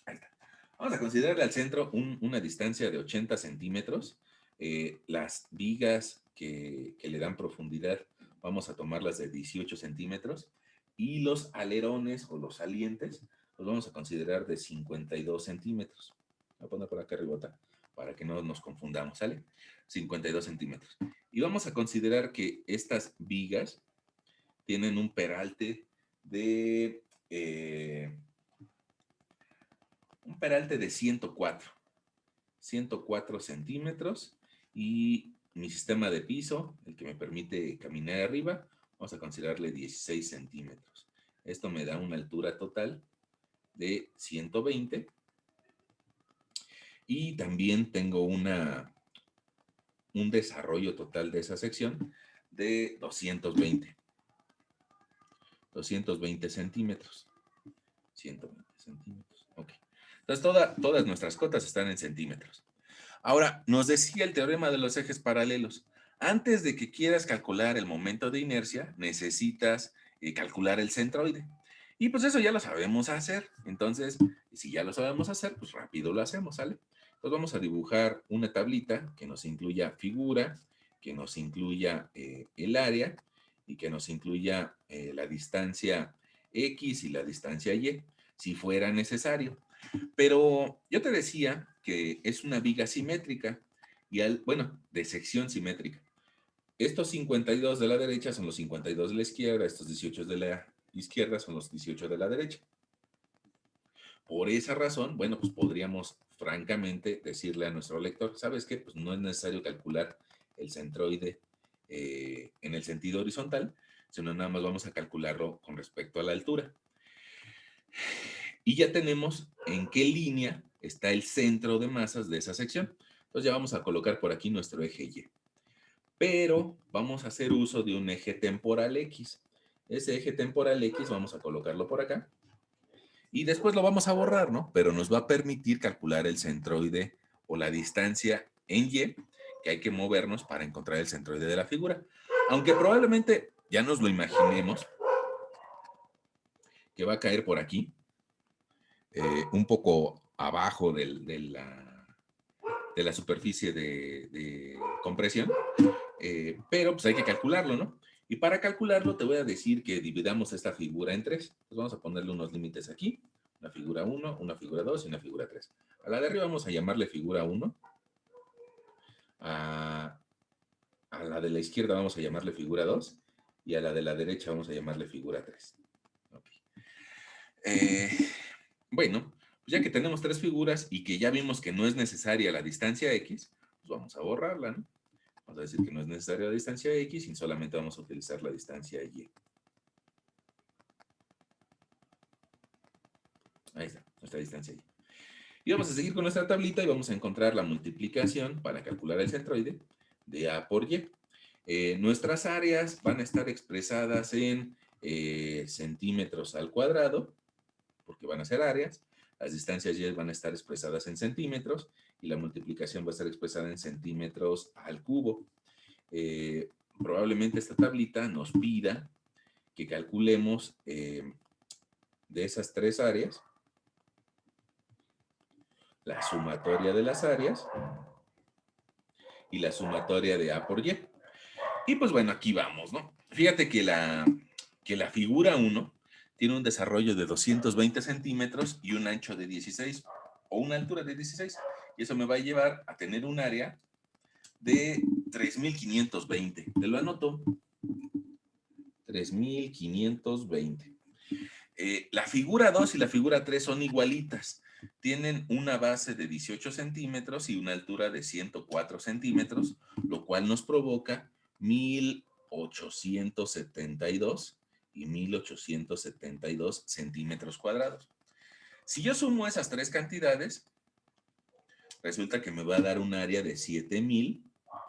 Ahí está. Vamos a considerarle al centro una distancia de 80 centímetros. Las vigas que le dan profundidad, vamos a tomarlas de 18 centímetros. Y los alerones o los salientes, los vamos a considerar de 52 centímetros. Voy a poner por acá arribota para que no nos confundamos, ¿sale? 52 centímetros. Y vamos a considerar que estas vigas tienen un peralte de un peralte de 104 centímetros, y mi sistema de piso, el que me permite caminar arriba, vamos a considerarle 16 centímetros. Esto me da una altura total de 120, y también tengo un desarrollo total de esa sección de 220 centímetros. 120 centímetros. Ok. Entonces, todas nuestras cotas están en centímetros. Ahora, nos decía el teorema de los ejes paralelos. Antes de que quieras calcular el momento de inercia, necesitas calcular el centroide. Y pues eso ya lo sabemos hacer. Entonces, si ya lo sabemos hacer, pues rápido lo hacemos, ¿sale? Entonces vamos a dibujar una tablita que nos incluya figura, que nos incluya el área, y que nos incluya la distancia X y la distancia Y, si fuera necesario. Pero yo te decía que es una viga simétrica, bueno, de sección simétrica. Estos 52 de la derecha son los 52 de la izquierda, estos 18 de la izquierda son los 18 de la derecha. Por esa razón, bueno, pues podríamos francamente decirle a nuestro lector, ¿sabes qué? Pues no es necesario calcular el centroide en el sentido horizontal, sino nada más vamos a calcularlo con respecto a la altura. Y ya tenemos en qué línea está el centro de masas de esa sección. Entonces ya vamos a colocar por aquí nuestro eje Y. Pero vamos a hacer uso de un eje temporal X. Ese eje temporal X vamos a colocarlo por acá. Y después lo vamos a borrar, ¿no? Pero nos va a permitir calcular el centroide o la distancia en Y que hay que movernos para encontrar el centroide de la figura. Aunque probablemente ya nos lo imaginemos que va a caer por aquí, un poco abajo de la superficie de compresión, pero pues hay que calcularlo, ¿no? Y para calcularlo te voy a decir que dividamos esta figura en tres. Pues vamos a ponerle unos límites aquí, una figura 1, una figura 2 y una figura 3. A la de arriba vamos a llamarle figura 1, a la de la izquierda vamos a llamarle figura 2, y a la de la derecha vamos a llamarle figura 3. Okay. Bueno, pues ya que tenemos tres figuras y que ya vimos que no es necesaria la distancia X, pues vamos a borrarla, ¿no? Vamos a decir que no es necesaria la distancia X y solamente vamos a utilizar la distancia Y. Ahí está, nuestra distancia Y. Y vamos a seguir con nuestra tablita y vamos a encontrar la multiplicación para calcular el centroide de A por Y. Nuestras áreas van a estar expresadas en centímetros al cuadrado, porque van a ser áreas. Las distancias Y van a estar expresadas en centímetros y la multiplicación va a estar expresada en centímetros al cubo. Probablemente esta tablita nos pida que calculemos de esas tres áreas la sumatoria de las áreas y la sumatoria de A por Y. Y pues bueno, aquí vamos, ¿no? Fíjate que la figura 1 tiene un desarrollo de 220 centímetros y un ancho de 16, o una altura de 16. Y eso me va a llevar a tener un área de 3.520. Te lo anoto. 3.520. La figura 2 y la figura 3 son igualitas. Tienen una base de 18 centímetros y una altura de 104 centímetros, lo cual nos provoca 1.872 y 1.872 centímetros cuadrados. Si yo sumo esas tres cantidades, resulta que me va a dar un área de 7.000,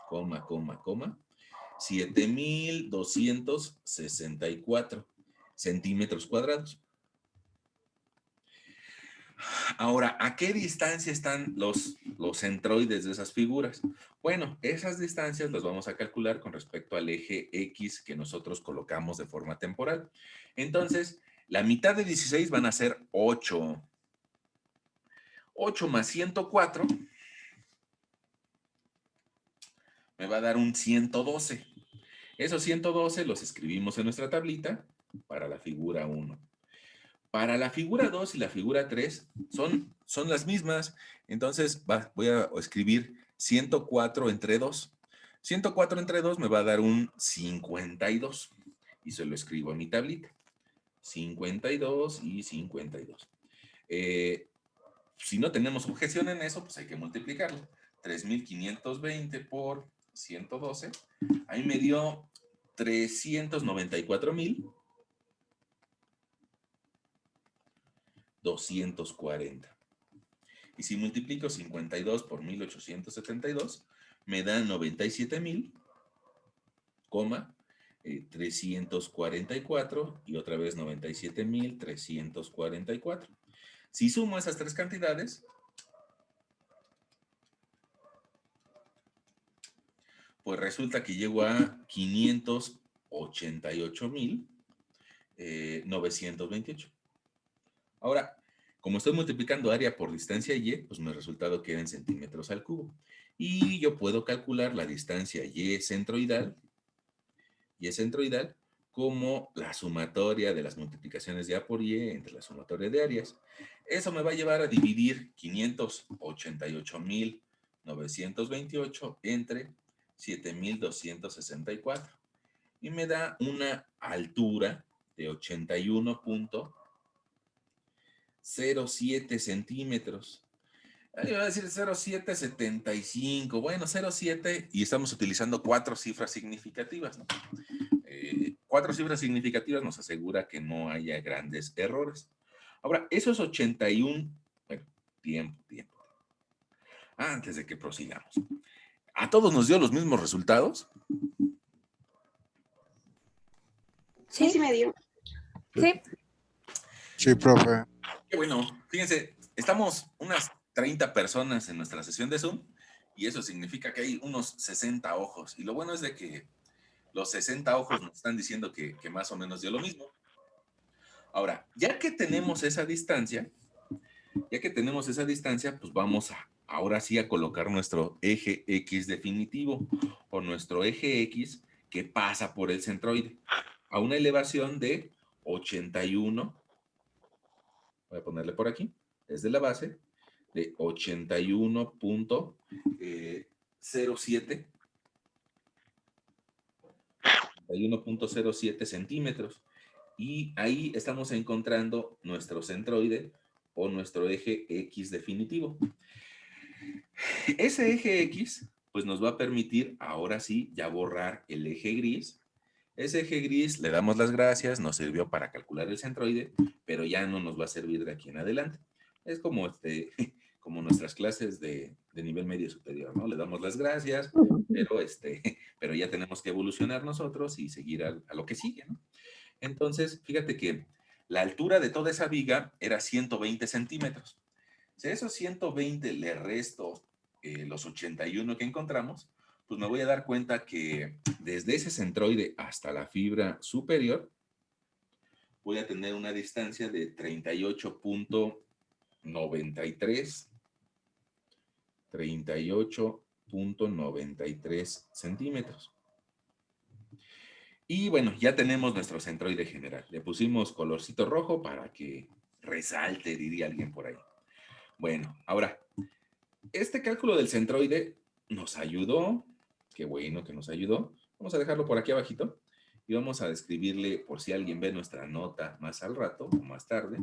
7.264 centímetros cuadrados. Ahora, ¿a qué distancia están los centroides de esas figuras? Bueno, esas distancias las vamos a calcular con respecto al eje X que nosotros colocamos de forma temporal. Entonces, la mitad de 16 van a ser 8. 8 más 104 me va a dar un 112. Esos 112 los escribimos en nuestra tablita para la figura 1. Para la figura 2 y la figura 3 son las mismas. Entonces voy a escribir 104 entre 2. 104 entre 2 me va a dar un 52. Y se lo escribo a mi tablita. 52 y 52. Si no tenemos objeción en eso, pues hay que multiplicarlo. 3.520 por 112. Ahí me dio 394.240. Y si multiplico 52 por 1.872, me da 97.344 y otra vez 97.344. Si sumo esas tres cantidades, pues resulta que llego a 588.928. Ahora, como estoy multiplicando área por distancia y, pues mi resultado queda en centímetros al cubo. Y yo puedo calcular la distancia y centroidal como la sumatoria de las multiplicaciones de A por Y entre la sumatoria de áreas. Eso me va a llevar a dividir 588.928 entre 7.264. Y me da una altura de 81.07 centímetros. Yo voy a decir 0.775. Bueno, 0.7 y estamos utilizando 4 cifras significativas, ¿no? 4 cifras significativas nos asegura que no haya grandes errores. Ahora, esos 81, bueno, tiempo. Antes de que prosigamos. ¿A todos nos dio los mismos resultados? Sí, sí me dio. Sí. Sí, profe. Qué bueno. Fíjense, estamos unas 30 personas en nuestra sesión de Zoom y eso significa que hay unos 60 ojos. Y lo bueno es de que los 60 ojos nos están diciendo que más o menos dio lo mismo. Ahora, ya que tenemos esa distancia, pues vamos ahora sí a colocar nuestro eje X definitivo o nuestro eje X que pasa por el centroide a una elevación de 81, voy a ponerle por aquí, desde la base, de 81.07 centímetros. Y ahí estamos encontrando nuestro centroide o nuestro eje X definitivo. Ese eje X, pues nos va a permitir ahora sí ya borrar el eje gris. Ese eje gris le damos las gracias, nos sirvió para calcular el centroide, pero ya no nos va a servir de aquí en adelante. Es como, como nuestras clases de nivel medio superior, ¿no? Le damos las gracias, pero ya tenemos que evolucionar nosotros y seguir a lo que sigue, ¿no? Entonces, fíjate que la altura de toda esa viga era 120 centímetros. Si a esos 120 le resto los 81 que encontramos, pues me voy a dar cuenta que desde ese centroide hasta la fibra superior voy a tener una distancia de 38.93 38.93 centímetros. Y bueno, ya tenemos nuestro centroide general. Le pusimos colorcito rojo para que resalte, diría alguien por ahí. Bueno, ahora, este cálculo del centroide nos ayudó. Qué bueno que nos ayudó. Vamos a dejarlo por aquí abajito y vamos a describirle, por si alguien ve nuestra nota más al rato o más tarde,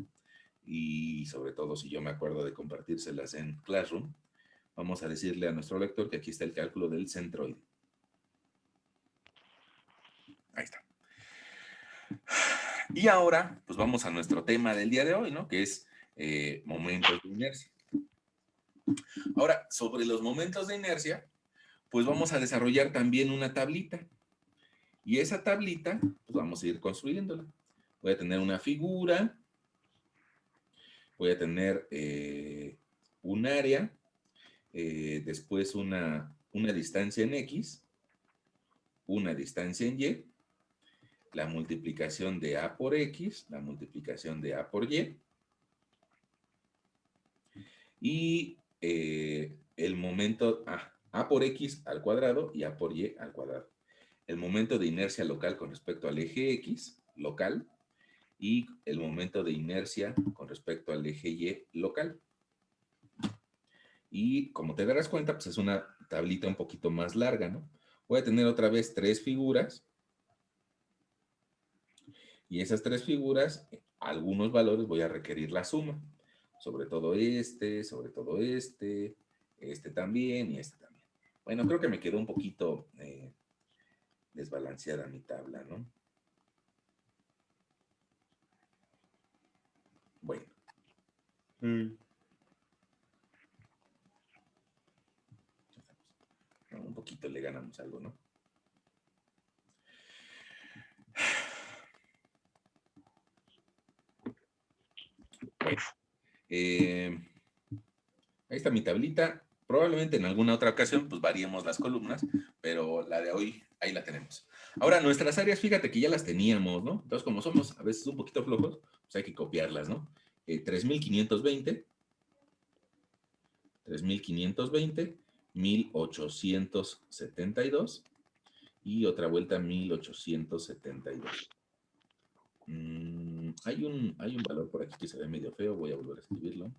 y sobre todo si yo me acuerdo de compartírselas en Classroom, vamos a decirle a nuestro lector que aquí está el cálculo del centroide. Ahí está. Y ahora, pues vamos a nuestro tema del día de hoy, ¿no? Que es momentos de inercia. Ahora, sobre los momentos de inercia, pues vamos a desarrollar también una tablita. Y esa tablita, pues vamos a ir construyéndola. Voy a tener una figura, voy a tener un área, después una distancia en X, una distancia en Y, la multiplicación de A por X, la multiplicación de A por Y, y el momento A por X al cuadrado y A por Y al cuadrado. El momento de inercia local con respecto al eje X, local, y el momento de inercia con respecto al eje Y, local. Y como te darás cuenta, pues es una tablita un poquito más larga, ¿no? Voy a tener otra vez 3 figuras. Y esas 3 figuras, algunos valores voy a requerir la suma. Sobre todo este también y este también. Bueno, creo que me quedó un poquito desbalanceada mi tabla, ¿no? Bueno. Un poquito le ganamos algo, ¿no? Bueno. Ahí está mi tablita. Probablemente en alguna otra ocasión, pues variemos las columnas, pero la de hoy, ahí la tenemos. Ahora, nuestras áreas, fíjate que ya las teníamos, ¿no? Entonces, como somos a veces un poquito flojos, pues hay que copiarlas, ¿no? 3.520, 3.520, 1.872 y otra vuelta 1.872. Hay un valor por aquí que se ve medio feo, voy a volver a escribirlo.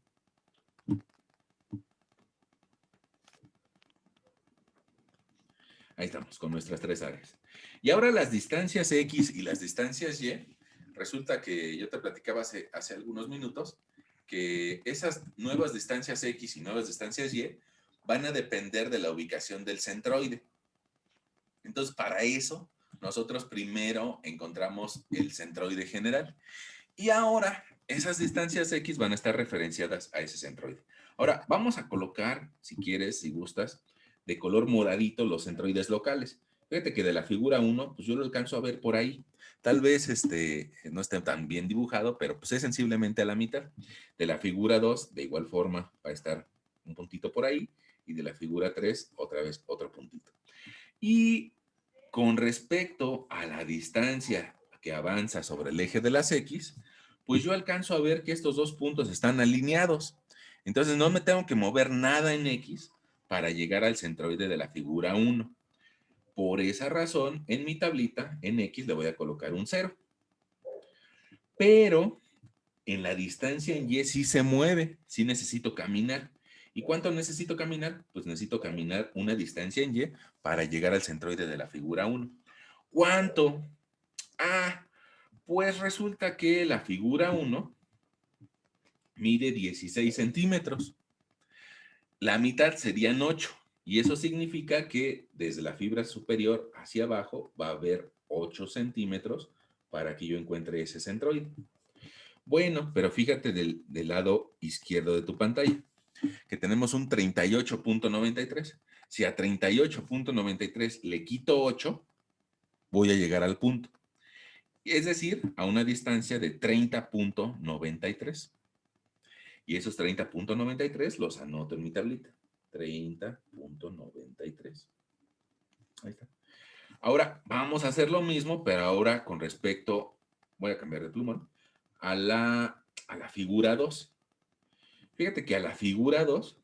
Ahí estamos, con nuestras 3 áreas. Y ahora las distancias X y las distancias Y, resulta que yo te platicaba hace algunos minutos que esas nuevas distancias X y nuevas distancias Y van a depender de la ubicación del centroide. Entonces, para eso, nosotros primero encontramos el centroide general. Y ahora, esas distancias X van a estar referenciadas a ese centroide. Ahora, vamos a colocar, si quieres, si gustas, de color moradito los centroides locales. Fíjate que de la figura 1, pues yo lo alcanzo a ver por ahí. Tal vez no esté tan bien dibujado, pero pues es sensiblemente a la mitad. De la figura 2, de igual forma, va a estar un puntito por ahí. Y de la figura 3, otra vez otro puntito. Y con respecto a la distancia que avanza sobre el eje de las X, pues yo alcanzo a ver que estos 2 puntos están alineados. Entonces no me tengo que mover nada en X para llegar al centroide de la figura 1. Por esa razón, en mi tablita, en X le voy a colocar un 0. Pero en la distancia en Y sí se mueve, sí necesito caminar. ¿Y cuánto necesito caminar? Pues necesito caminar una distancia en Y para llegar al centroide de la figura 1. ¿Cuánto? Pues resulta que la figura 1 mide 16 centímetros. La mitad serían 8. Y eso significa que desde la fibra superior hacia abajo va a haber 8 centímetros para que yo encuentre ese centroide. Bueno, pero fíjate del lado izquierdo de tu pantalla, que tenemos un 38.93. Si a 38.93 le quito 8, voy a llegar al punto. Es decir, a una distancia de 30.93. Y esos 30.93 los anoto en mi tablita. 30.93. Ahí está. Ahora vamos a hacer lo mismo, pero ahora con respecto, voy a cambiar de plumón, a la figura 2. Fíjate que a la figura 2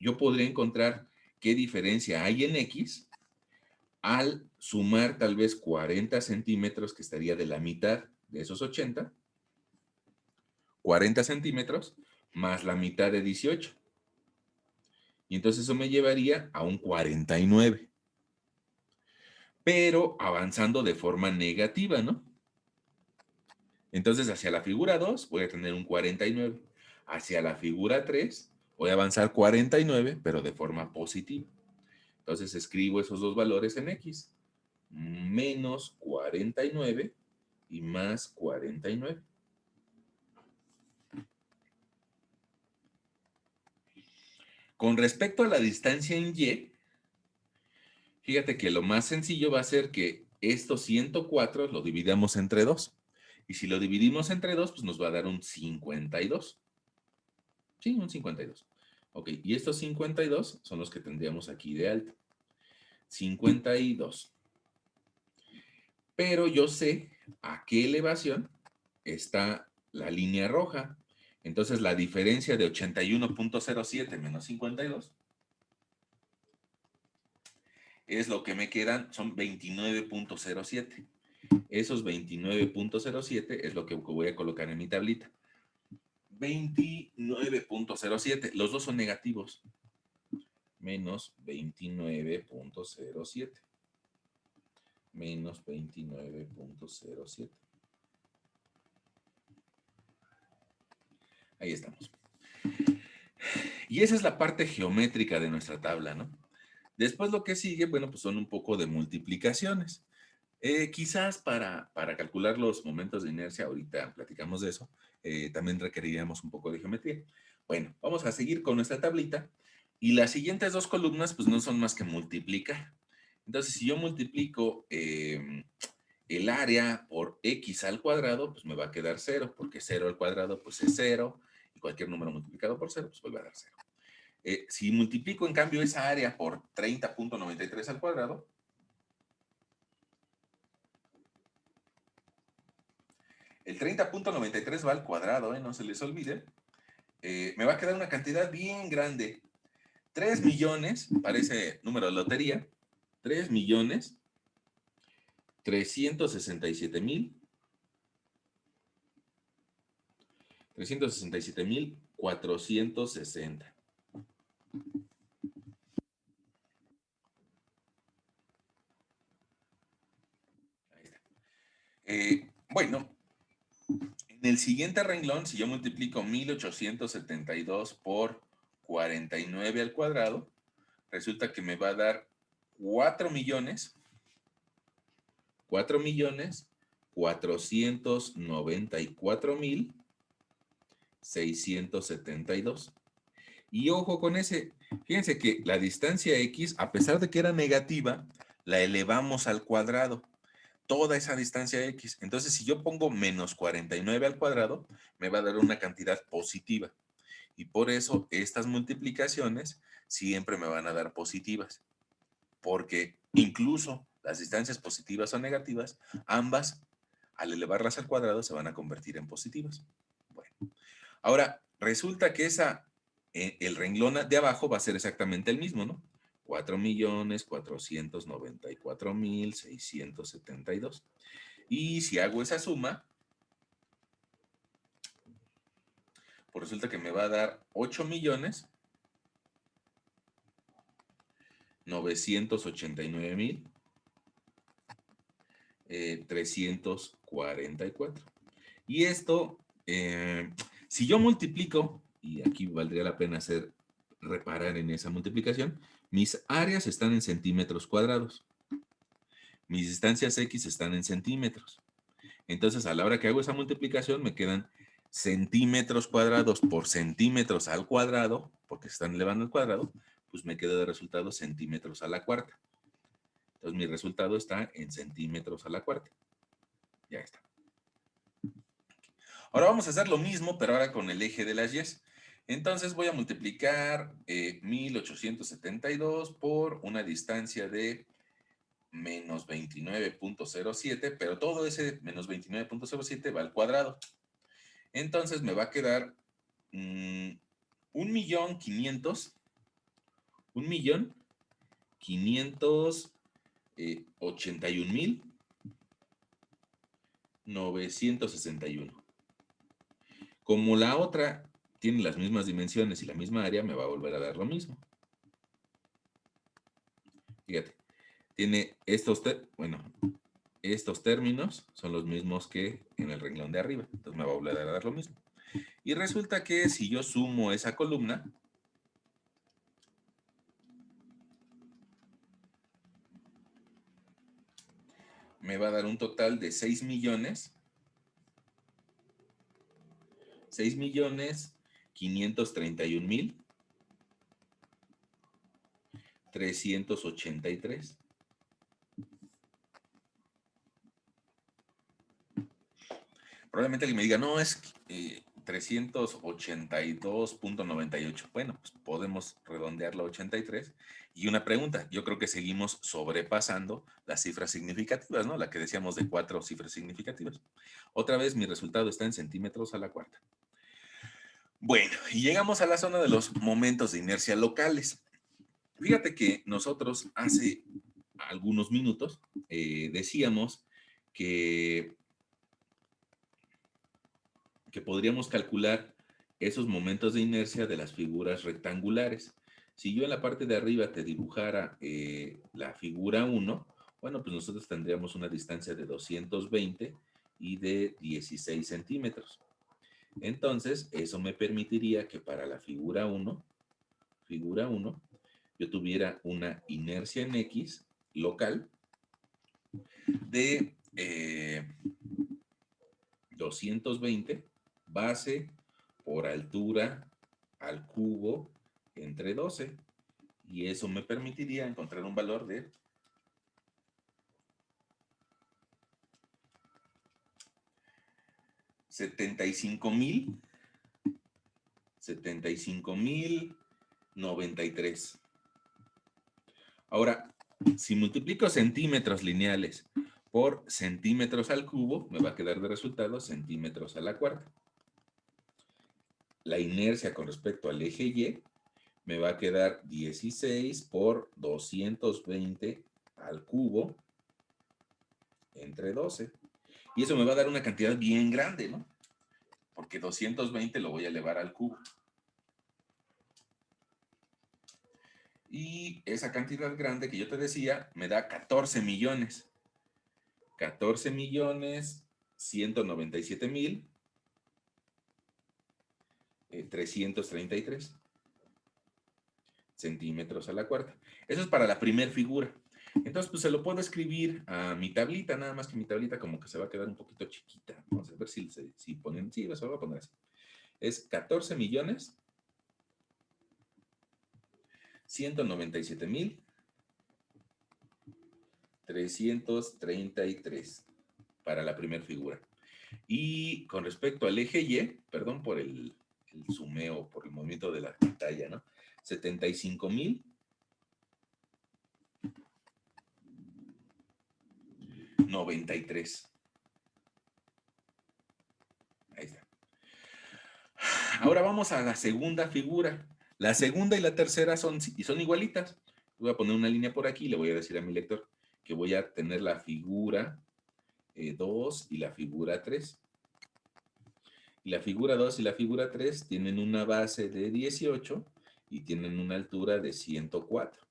yo podría encontrar qué diferencia hay en X al sumar tal vez 40 centímetros, que estaría de la mitad de esos 80, 40 centímetros más la mitad de 18. Y entonces eso me llevaría a un 49. Pero avanzando de forma negativa, ¿no? Entonces hacia la figura 2 voy a tener un 49. Hacia la figura 3 voy a avanzar 49, pero de forma positiva. Entonces escribo esos dos valores en X. Menos 49 y más 49. Con respecto a la distancia en Y, fíjate que lo más sencillo va a ser que estos 104 lo dividamos entre 2. Y si lo dividimos entre 2, pues nos va a dar un 52. Sí, un 52. Ok, y estos 52 son los que tendríamos aquí de alto. 52. Pero yo sé a qué elevación está la línea roja. Entonces la diferencia de 81.07 menos 52 es lo que me quedan, son 29.07. Esos 29.07 es lo que voy a colocar en mi tablita. 29.07. Los dos son negativos. Menos 29.07. Menos 29.07. Ahí estamos. Y esa es la parte geométrica de nuestra tabla, ¿no? Después lo que sigue, bueno, pues son un poco de multiplicaciones. Quizás para calcular los momentos de inercia, ahorita platicamos de eso, también requeriríamos un poco de geometría. Bueno, vamos a seguir con nuestra tablita y las siguientes dos columnas pues no son más que multiplicar. Entonces, si yo multiplico el área por x al cuadrado, pues me va a quedar 0, porque 0 al cuadrado pues es 0, y cualquier número multiplicado por 0 pues vuelve a dar 0. Si multiplico en cambio esa área por 30.93 al cuadrado, el 30.93 va al cuadrado, no se les olvide, me va a quedar una cantidad bien grande. 3 millones, parece número de lotería, 3 millones 367,460. Ahí está. Bueno, en el siguiente renglón, si yo multiplico 1872 por 49 al cuadrado, resulta que me va a dar 4,494,672. Y ojo con ese, fíjense que la distancia X, a pesar de que era negativa, la elevamos al cuadrado. Toda esa distancia X. Entonces, si yo pongo menos 49 al cuadrado, me va a dar una cantidad positiva. Y por eso estas multiplicaciones siempre me van a dar positivas. Porque incluso las distancias positivas o negativas, ambas, al elevarlas al cuadrado, se van a convertir en positivas. Bueno, ahora, resulta que el renglón de abajo va a ser exactamente el mismo, ¿no? 4,494,672. Y si hago esa suma, pues resulta que me va a dar 8,989,344. Y esto, si yo multiplico, y aquí valdría la pena reparar en esa multiplicación, mis áreas están en centímetros cuadrados. Mis distancias X están en centímetros. Entonces, a la hora que hago esa multiplicación, me quedan centímetros cuadrados por centímetros al cuadrado, porque se están elevando al cuadrado, pues me queda de resultado centímetros a la cuarta. Entonces, mi resultado está en centímetros a la cuarta. Ya está. Ahora vamos a hacer lo mismo, pero ahora con el eje de las Y's. Entonces, voy a multiplicar 1872 por una distancia de menos 29.07, pero todo ese menos 29.07 va al cuadrado. Entonces me va a quedar 1.500.000 1.581.961. Como la otra tiene las mismas dimensiones y la misma área, me va a volver a dar lo mismo. Fíjate, tiene estos términos son los mismos que en el renglón de arriba. Entonces me va a volver a dar lo mismo. Y resulta que si yo sumo esa columna, me va a dar un total de 6.531.383. Probablemente alguien me diga, no, es 382.98. Bueno, pues podemos redondearlo a 83. Y una pregunta, yo creo que seguimos sobrepasando las cifras significativas, ¿no? La que decíamos de 4 cifras significativas. Otra vez mi resultado está en centímetros a la cuarta. Bueno, y llegamos a la zona de los momentos de inercia locales. Fíjate que nosotros hace algunos minutos decíamos que podríamos calcular esos momentos de inercia de las figuras rectangulares. Si yo en la parte de arriba te dibujara la figura 1, bueno, pues nosotros tendríamos una distancia de 220 y de 16 centímetros. Entonces, eso me permitiría que para la figura 1, yo tuviera una inercia en X local de 220 base por altura al cubo entre 12. Y eso me permitiría encontrar un valor de 75.093. Ahora, si multiplico centímetros lineales por centímetros al cubo, me va a quedar de resultado centímetros a la cuarta. La inercia con respecto al eje Y me va a quedar 16 por 220 al cubo entre 12. Y eso me va a dar una cantidad bien grande, ¿no? Porque 220 lo voy a elevar al cubo. Y esa cantidad grande que yo te decía me da 14 millones. 14.197.333 centímetros a la cuarta. Eso es para la primer figura. Entonces, pues se lo puedo escribir a mi tablita, nada más que mi tablita como que se va a quedar un poquito chiquita. Vamos a ver si ponen, sí, eso lo voy a poner así. Es 14.197.333 para la primera figura. Y con respecto al eje Y, perdón por el zoomeo, por el movimiento de la pantalla, ¿no? 75.093. Ahí está. Ahora vamos a la segunda figura. La segunda y la tercera son igualitas. Voy a poner una línea por aquí y le voy a decir a mi lector que voy a tener la figura 2 y la figura 3. Y la figura 2 y la figura 3 tienen una base de 18 y tienen una altura de 104.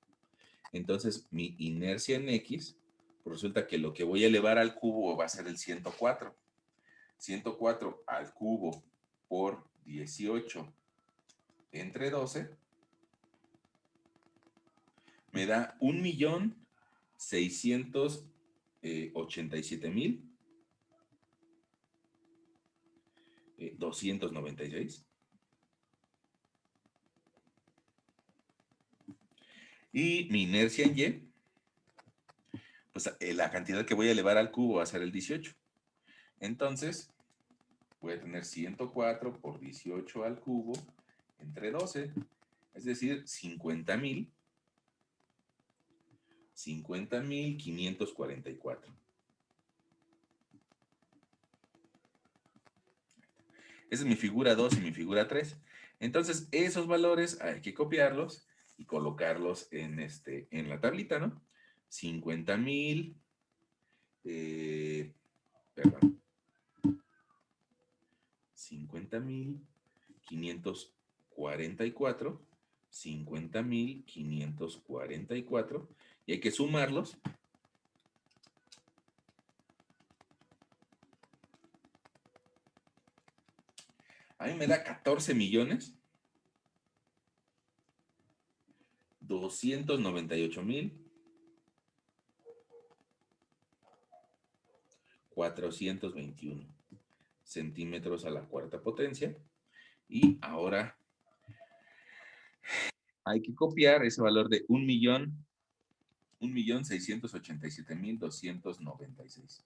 Entonces, mi inercia en X, pues resulta que lo que voy a elevar al cubo va a ser el 104. 104 al cubo por 18 entre 12 me da 1.687.296. Y mi inercia en Y, pues la cantidad que voy a elevar al cubo va a ser el 18. Entonces, voy a tener 104 por 18 al cubo entre 12, es decir, 50.544. Esa es mi figura 2 y mi figura 3. Entonces, esos valores hay que copiarlos y colocarlos en, en la tablita, ¿no? 50,000, perdón, 50,544, 50,544, y hay que sumarlos. A mí me da 14,298,421 centímetros a la cuarta potencia. Y ahora hay que copiar ese valor de 1,687,296.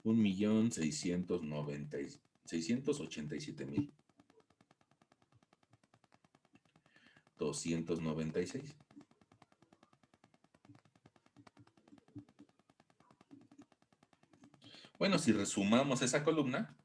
1,687,296. Bueno, si resumamos esa columna,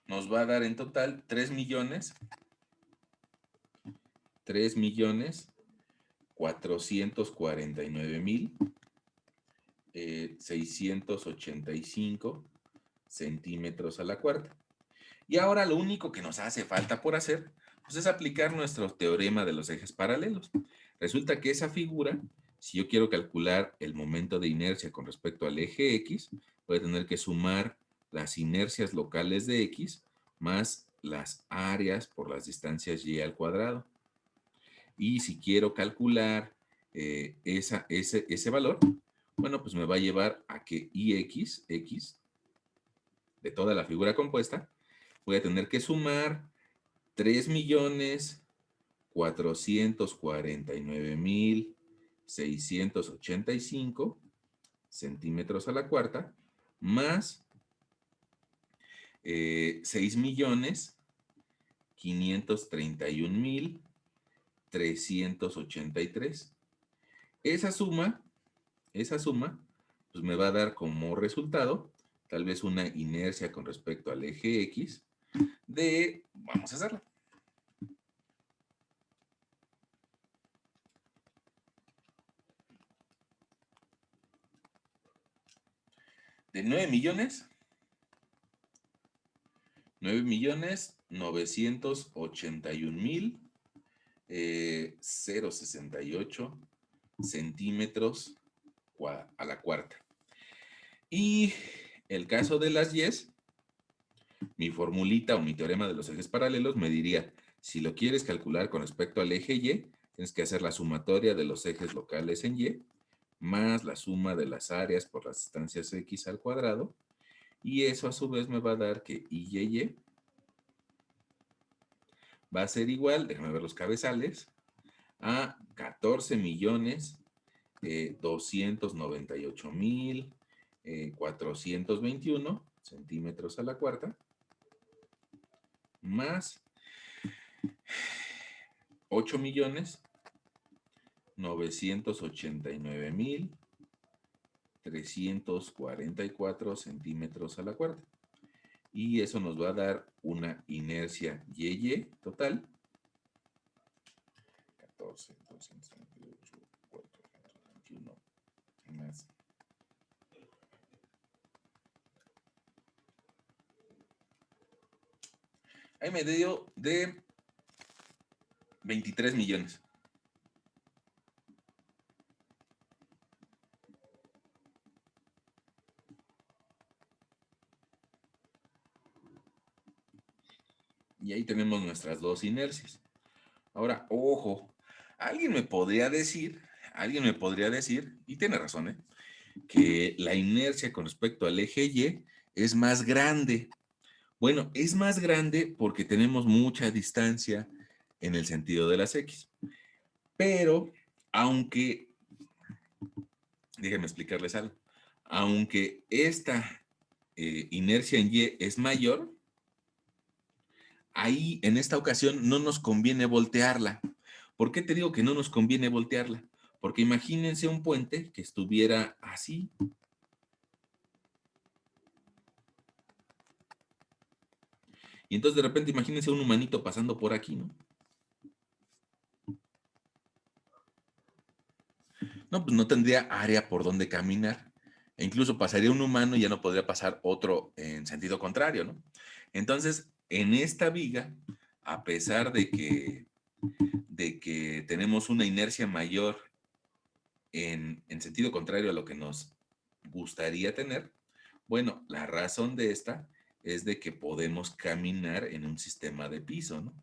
nos va a dar en total 3,499,685 centímetros a la cuarta. Y ahora lo único que nos hace falta por hacer, pues es aplicar nuestro teorema de los ejes paralelos. Resulta que esa figura, si yo quiero calcular el momento de inercia con respecto al eje X, voy a tener que sumar las inercias locales de X más las áreas por las distancias Y al cuadrado. Y si quiero calcular ese valor, bueno, pues me va a llevar a que X de toda la figura compuesta, voy a tener que sumar 3,449,685 centímetros a la cuarta, más 6,531,383. Esa suma, pues me va a dar como resultado tal vez una inercia con respecto al eje X vamos a hacerlo. De 9,981,068 centímetros a la cuarta. Y el caso de las Y's, mi formulita o mi teorema de los ejes paralelos me diría, si lo quieres calcular con respecto al eje Y, tienes que hacer la sumatoria de los ejes locales en Y, más la suma de las áreas por las distancias X al cuadrado, y eso a su vez me va a dar que Y va a ser igual, déjame ver los cabezales, a 14,298,421 centímetros a la cuarta, más 8,989,344 centímetros a la cuarta. Y eso nos va a dar una inercia Y total. 14, 238, 421 más. Ahí me dio de 23 millones. Y ahí tenemos nuestras dos inercias. Ahora, ojo, alguien me podría decir, y tiene razón, que la inercia con respecto al eje Y es más grande. Bueno, es más grande porque tenemos mucha distancia en el sentido de las X. Pero, aunque, déjenme explicarles algo, aunque esta inercia en Y es mayor, ahí en esta ocasión no nos conviene voltearla. ¿Por qué te digo que no nos conviene voltearla? Porque imagínense un puente que estuviera así. Y entonces de repente imagínense un humanito pasando por aquí, ¿no? No, pues no tendría área por donde caminar. E incluso pasaría un humano y ya no podría pasar otro en sentido contrario, ¿no? Entonces, en esta viga, a pesar de que tenemos una inercia mayor en sentido contrario a lo que nos gustaría tener, bueno, la razón de esta es de que podemos caminar en un sistema de piso, ¿no?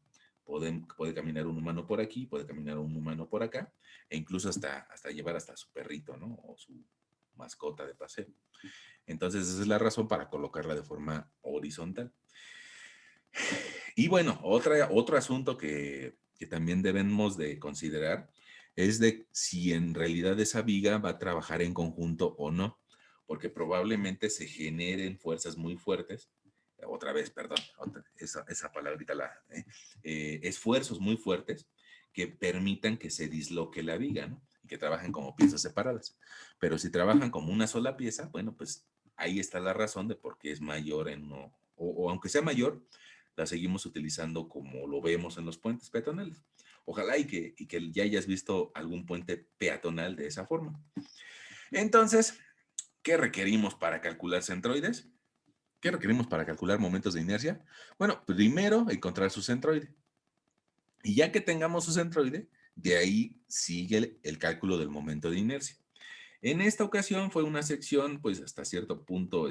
Puede caminar un humano por aquí, puede caminar un humano por acá, e incluso hasta llevar hasta su perrito, ¿no? O su mascota de paseo. Entonces, esa es la razón para colocarla de forma horizontal. Y bueno, otro asunto que también debemos de considerar es de si en realidad esa viga va a trabajar en conjunto o no, porque probablemente se generen fuerzas muy fuertes, otra vez, perdón, esa palabrita, esfuerzos muy fuertes que permitan que se disloque la viga, ¿no? Y que trabajen como piezas separadas. Pero si trabajan como una sola pieza, bueno, pues ahí está la razón de por qué es mayor en uno, o aunque sea mayor, la seguimos utilizando como lo vemos en los puentes peatonales. Ojalá y que ya hayas visto algún puente peatonal de esa forma. Entonces, ¿qué requerimos para calcular centroides? ¿Qué requerimos para calcular momentos de inercia? Bueno, primero encontrar su centroide. Y ya que tengamos su centroide, de ahí sigue el cálculo del momento de inercia. En esta ocasión fue una sección, pues hasta cierto punto,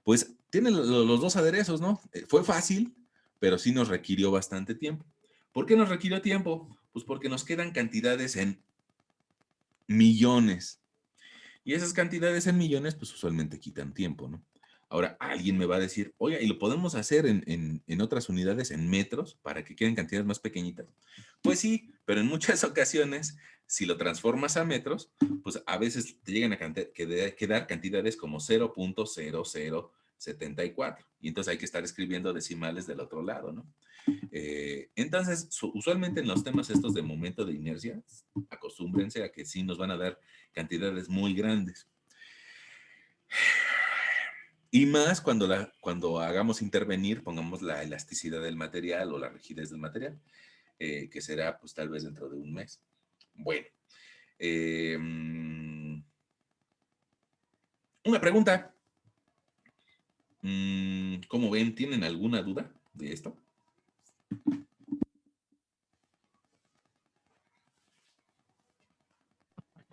pues tiene los dos aderezos, ¿no? Fue fácil, pero sí nos requirió bastante tiempo. ¿Por qué nos requirió tiempo? Pues porque nos quedan cantidades en millones. Y esas cantidades en millones, pues usualmente quitan tiempo, ¿no? Ahora, alguien me va a decir, oye, ¿y lo podemos hacer en otras unidades, en metros, para que queden cantidades más pequeñitas? Pues sí, pero en muchas ocasiones, si lo transformas a metros, pues a veces te llegan a quedar cantidades como 0.0074. Y entonces hay que estar escribiendo decimales del otro lado, ¿no? Entonces, usualmente en los temas estos de momento de inercia, acostúmbrense a que sí nos van a dar cantidades muy grandes. Y más cuando hagamos intervenir, pongamos la elasticidad del material o la rigidez del material, que será pues tal vez dentro de un mes. Bueno, una pregunta. ¿Cómo ven? ¿Tienen alguna duda de esto?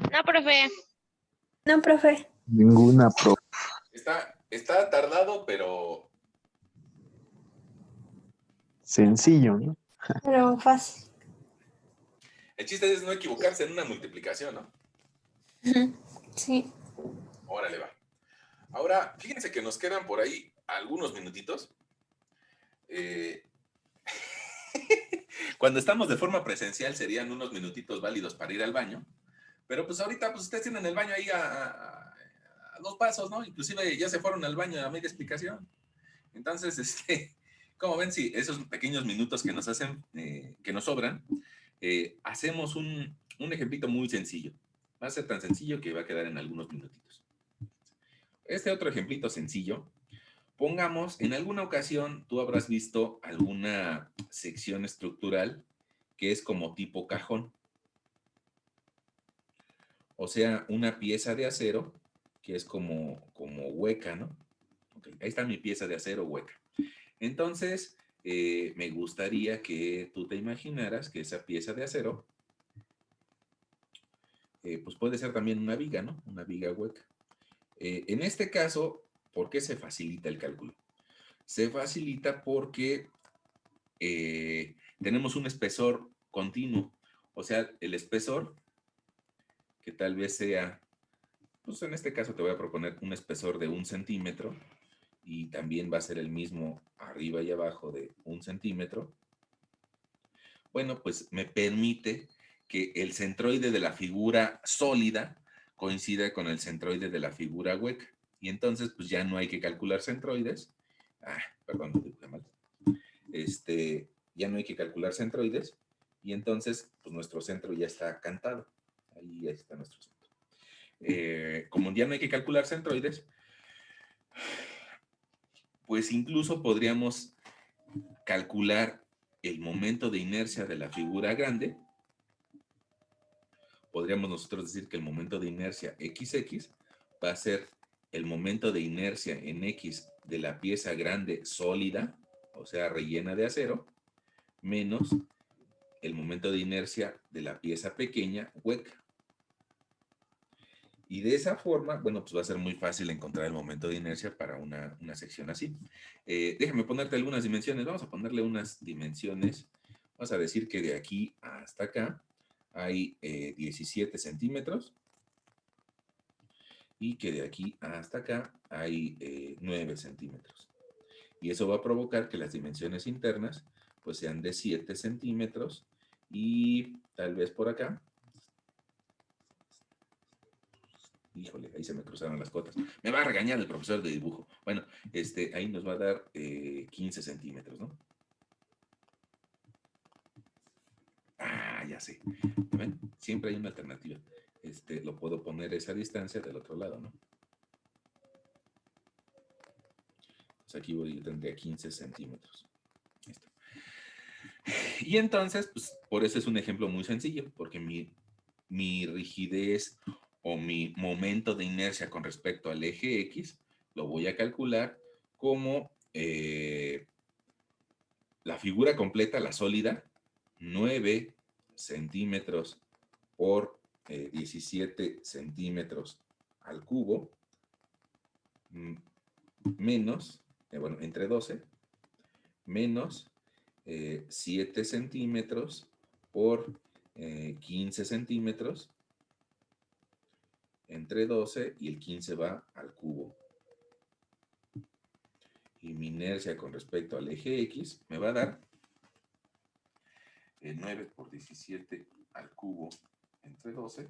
No, profe. No, profe. Ninguna, profe. Está tardado, pero Sencillo, ¿no? Pero fácil. el chiste es no equivocarse en una multiplicación, ¿no? Sí. Órale, va. Ahora, fíjense que nos quedan por ahí algunos minutitos. Eh, Cuando estamos de forma presencial serían unos minutitos válidos para ir al baño, pero pues ahorita pues ustedes tienen el baño ahí a dos pasos, ¿no? Inclusive ya se fueron al baño a media explicación. Entonces, como ven, sí, esos pequeños minutos que nos hacen, que nos sobran, hacemos un ejemplito muy sencillo. Va a ser tan sencillo que va a quedar en algunos minutitos. Este otro ejemplito sencillo, pongamos, en alguna ocasión tú habrás visto alguna sección estructural que es como tipo cajón. O sea, una pieza de acero que es como hueca, ¿no? Okay, ahí está mi pieza de acero hueca. Entonces, me gustaría que tú te imaginaras que esa pieza de acero, pues puede ser también una viga, ¿no? Una viga hueca. En este caso, ¿por qué se facilita el cálculo? Se facilita porque tenemos un espesor continuo. O sea, el espesor, que tal vez sea, pues en este caso te voy a proponer un espesor de 1 centímetro y también va a ser el mismo arriba y abajo de 1 centímetro. Bueno, pues me permite que el centroide de la figura sólida coincida con el centroide de la figura hueca. Y entonces, pues ya no hay que calcular centroides. Perdón, lo dije mal. Ya no hay que calcular centroides. Y entonces, pues nuestro centro ya está cantado. Ahí está nuestro centro. Como ya no hay que calcular centroides, pues incluso podríamos calcular el momento de inercia de la figura grande, podríamos nosotros decir que el momento de inercia XX va a ser el momento de inercia en X de la pieza grande sólida, o sea, rellena de acero, menos el momento de inercia de la pieza pequeña hueca. Y de esa forma, bueno, pues va a ser muy fácil encontrar el momento de inercia para una sección así. Déjame ponerte algunas dimensiones. Vamos a ponerle unas dimensiones. Vamos a decir que de aquí hasta acá hay 17 centímetros. Y que de aquí hasta acá hay 9 centímetros. Y eso va a provocar que las dimensiones internas pues sean de 7 centímetros y tal vez por acá. Híjole, ahí se me cruzaron las cotas. Me va a regañar el profesor de dibujo. Bueno, ahí nos va a dar 15 centímetros, ¿no? Ah, ya sé. ¿Ven? Siempre hay una alternativa. Lo puedo poner esa distancia del otro lado, ¿no? Pues aquí yo tendría 15 centímetros. Listo. Y entonces, pues, por eso es un ejemplo muy sencillo, porque mi rigidez o mi momento de inercia con respecto al eje X lo voy a calcular como la figura completa, la sólida, 9 centímetros por 17 centímetros al cubo, menos, bueno, entre 12, menos 7 centímetros por 15 centímetros, entre 12 y el 15 va al cubo. Y mi inercia con respecto al eje X me va a dar 9 por 17 al cubo entre 12,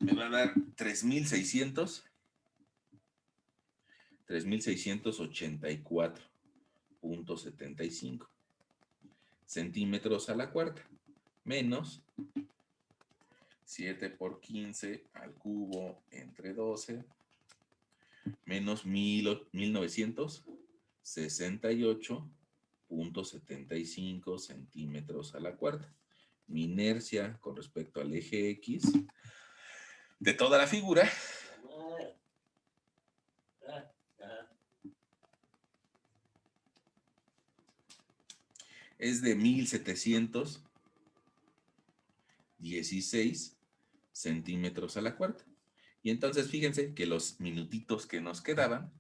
me va a dar 3.684.75 centímetros a la cuarta, menos 7 por 15 al cubo entre 12, menos 1968.75 centímetros a la cuarta. Mi inercia con respecto al eje X de toda la figura es de 1716 centímetros a la cuarta. Y entonces fíjense que los minutitos que nos quedaban,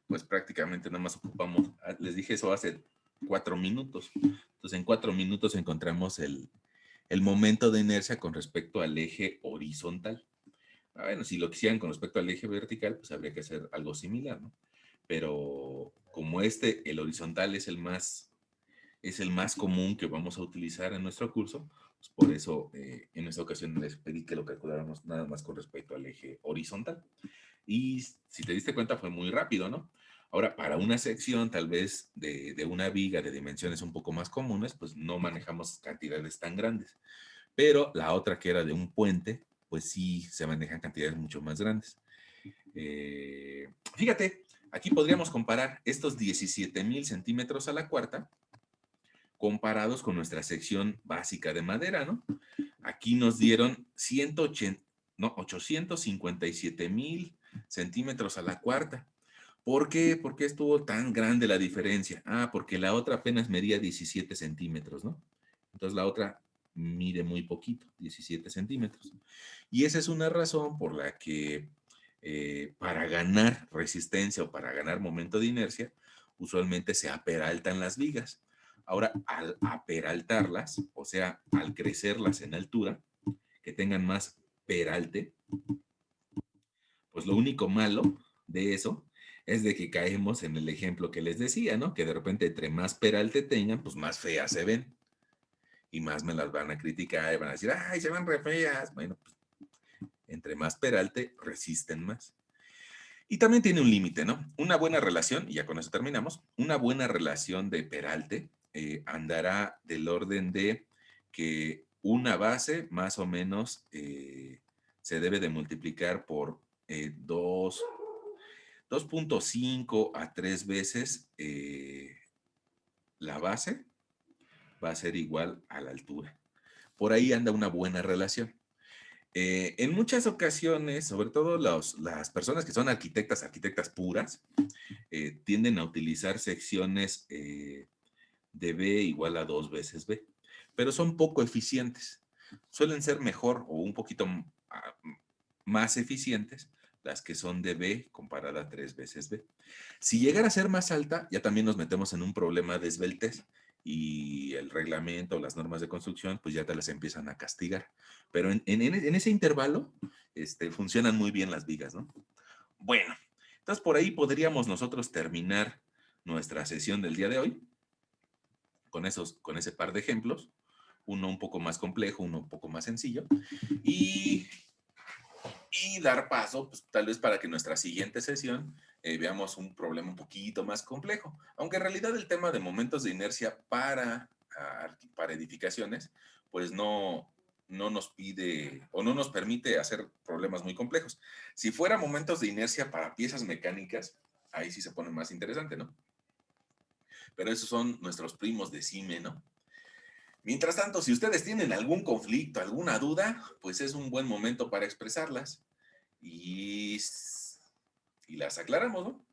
pues prácticamente nada más ocupamos, les dije eso hace 4 minutos. Entonces en 4 minutos encontramos el momento de inercia con respecto al eje horizontal. Bueno, si lo quisieran con respecto al eje vertical, pues habría que hacer algo similar, ¿no? Pero como el horizontal es el más común que vamos a utilizar en nuestro curso, pues por eso en esta ocasión les pedí que lo calculáramos nada más con respecto al eje horizontal. Y si te diste cuenta fue muy rápido, ¿no? Ahora, para una sección tal vez de una viga de dimensiones un poco más comunes, pues no manejamos cantidades tan grandes. Pero la otra que era de un puente, pues sí se manejan cantidades mucho más grandes. Fíjate, aquí podríamos comparar estos 17,000 centímetros a la cuarta comparados con nuestra sección básica de madera, ¿no? Aquí nos dieron 857,000 centímetros a la cuarta. ¿Por qué? ¿Por qué estuvo tan grande la diferencia? Ah, porque la otra apenas medía 17 centímetros, ¿no? Entonces la otra mide muy poquito, 17 centímetros. Y esa es una razón por la que para ganar resistencia o para ganar momento de inercia, usualmente se aperaltan las vigas. Ahora, al aperaltarlas, o sea, al crecerlas en altura, que tengan más peralte, pues lo único malo de eso es de que caemos en el ejemplo que les decía, ¿no? Que de repente entre más peralte tengan, pues más feas se ven. Y más me las van a criticar y van a decir, ay, se ven re feas. Bueno, pues entre más peralte, resisten más. Y también tiene un límite, ¿no? Una buena relación, y ya con eso terminamos, una buena relación de peralte andará del orden de que una base más o menos se debe de multiplicar por 2.5 a 3 veces la base va a ser igual a la altura. Por ahí anda una buena relación. En muchas ocasiones, sobre todo las personas que son arquitectas puras, tienden a utilizar secciones de B igual a 2 veces B, pero son poco eficientes. Suelen ser mejor o un poquito más eficientes las que son de B comparada a 3 veces B. Si llegara a ser más alta, ya también nos metemos en un problema de esbeltez y el reglamento, las normas de construcción, pues ya te las empiezan a castigar. Pero en ese intervalo funcionan muy bien las vigas, ¿no? Bueno, entonces por ahí podríamos nosotros terminar nuestra sesión del día de hoy con ese par de ejemplos, uno un poco más complejo, uno un poco más sencillo, y dar paso, pues, tal vez para que en nuestra siguiente sesión veamos un problema un poquito más complejo. Aunque en realidad el tema de momentos de inercia para edificaciones, pues no nos pide o no nos permite hacer problemas muy complejos. Si fuera momentos de inercia para piezas mecánicas, ahí sí se pone más interesante, ¿no? Pero esos son nuestros primos de CIME, ¿no? Mientras tanto, si ustedes tienen algún conflicto, alguna duda, pues es un buen momento para expresarlas y las aclaramos, ¿no?